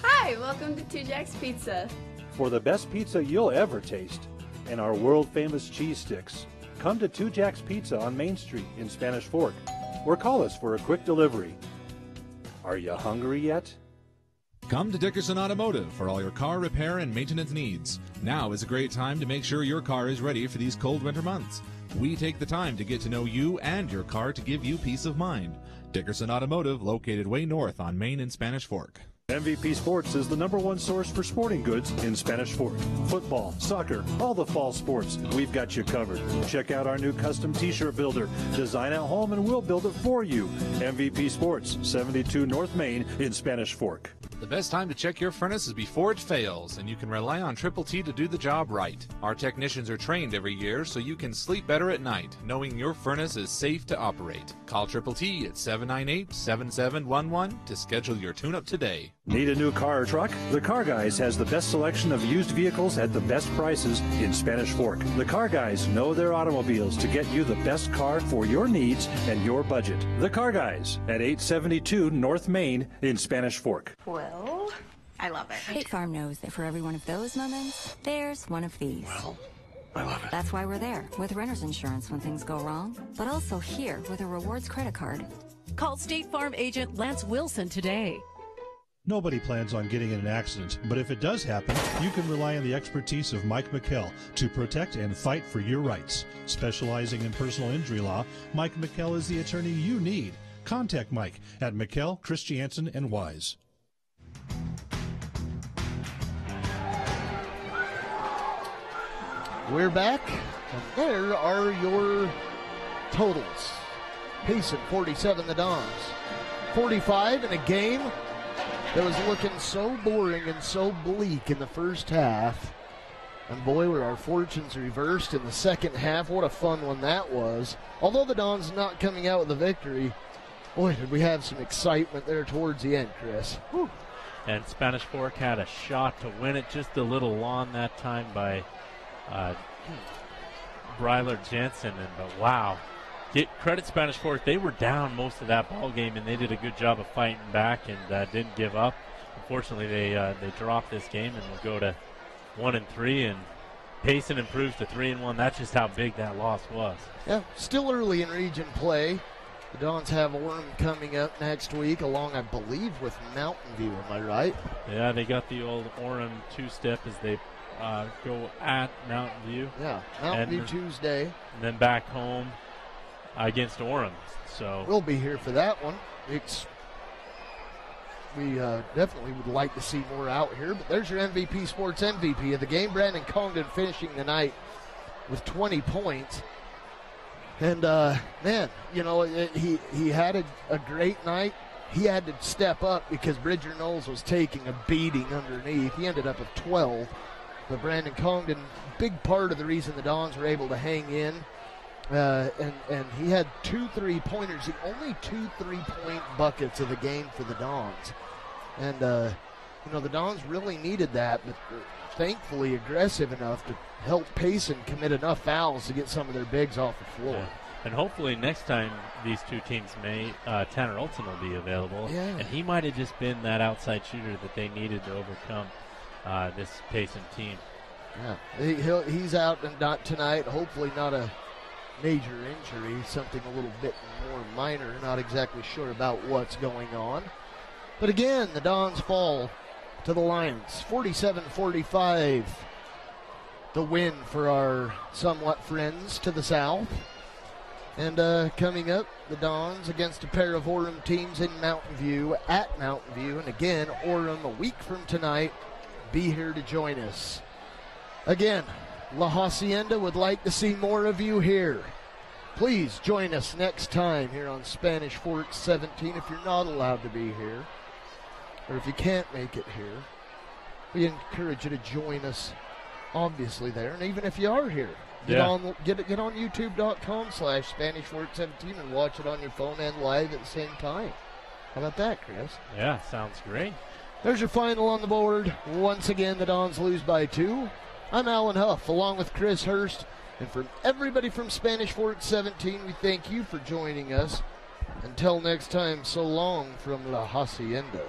Hi, welcome to Two Jacks Pizza. For the best pizza you'll ever taste and our world-famous cheese sticks, come to Two Jacks Pizza on Main Street in Spanish Fork, or call us for a quick delivery. Are you hungry yet? Come to Dickerson Automotive for all your car repair and maintenance needs. Now is a great time to make sure your car is ready for these cold winter months. We take the time to get to know you and your car to give you peace of mind. Dickerson Automotive, located way north on Main and Spanish Fork. MVP Sports is the #1 source for sporting goods in Spanish Fork. Football, soccer, all the fall sports, we've got you covered. Check out our new custom t-shirt builder. Design at home and we'll build it for you. MVP Sports, 72 North Main in Spanish Fork. The best time to check your furnace is before it fails, and you can rely on Triple T to do the job right. Our technicians are trained every year so you can sleep better at night, knowing your furnace is safe to operate. Call Triple T at 798-7711 to schedule your tune-up today. Need a new car or truck? The Car Guys has the best selection of used vehicles at the best prices in Spanish Fork. The Car Guys know their automobiles to get you the best car for your needs and your budget. The Car Guys at 872 North Main in Spanish Fork. Well, I love it. State Farm knows that for every one of those moments, there's one of these. Well, I love it. That's why we're there with renter's insurance when things go wrong, but also here with a rewards credit card. Call State Farm agent Lance Wilson today. Nobody plans on getting in an accident, but if it does happen, you can rely on the expertise of Mike McKell to protect and fight for your rights. Specializing in personal injury law, Mike McKell is the attorney you need. Contact Mike at McKell, Christiansen, and Wise. We're back, and there are your totals. Payson 47, the Dons 45 in a game that was looking so boring and so bleak in the first half. And boy, were our fortunes reversed in the second half. What a fun one that was. Although the Dons not coming out with a victory, boy, did we have some excitement there towards the end, Chris. Whew. And Spanish Fork had a shot to win it, just a little long that time by Bryler Jensen. But wow, credit Spanish Fork. They were down most of that ball game, and they did a good job of fighting back and didn't give up. Unfortunately, they dropped this game and will go to 1-3, and Payson improves to 3-1. That's just how big that loss was. Yeah, still early in region play. The Dons have Orem coming up next week, along, I believe, with Mountain View. Am I right? Yeah, they got the old Orem two-step as they go at Mountain View. Yeah, Mountain View Tuesday. And then back home against Orem. So we'll be here for that one. We definitely would like to see more out here. But there's your MVP Sports MVP of the game. Brandon Congdon finishing the night with 20 points. And, man, you know, he had a great night. He had to step up because Bridger Knowles was taking a beating underneath. He ended up with 12. But Brandon Congdon, big part of the reason the Dons were able to hang in. And he had 2 3-pointers, the only 2 3-point buckets of the game for the Dons. And, you know, the Dons really needed that, but thankfully aggressive enough to help Payson commit enough fouls to get some of their bigs off the floor. Yeah. And hopefully next time these two teams may, Tanner Olson will be available. Yeah. And he might have just been that outside shooter that they needed to overcome this Payson team. Yeah, he's out and not tonight. Hopefully not a major injury, something a little bit more minor. Not exactly sure about what's going on. But again, the Dons fall to the Lions, 47-45. The win for our somewhat friends to the south. And coming up, the Dons against a pair of Orem teams in Mountain View, at Mountain View. And again, Orem a week from tonight. Be here to join us. Again, La Hacienda would like to see more of you here. Please join us next time here on Spanish Fork 17 if you're not allowed to be here, or if you can't make it here. We encourage you to join us, obviously, there. And even if you are here, get on youtube.com/Spanish Fork 17 and watch it on your phone and live at the same time. How about that, Chris? Yeah, sounds great. There's your final on the board. Once again, the Dons lose by 2. I'm Alan Huff, along with Chris Hurst. And from everybody from Spanish Fork 17, we thank you for joining us. Until next time, so long from La Hacienda.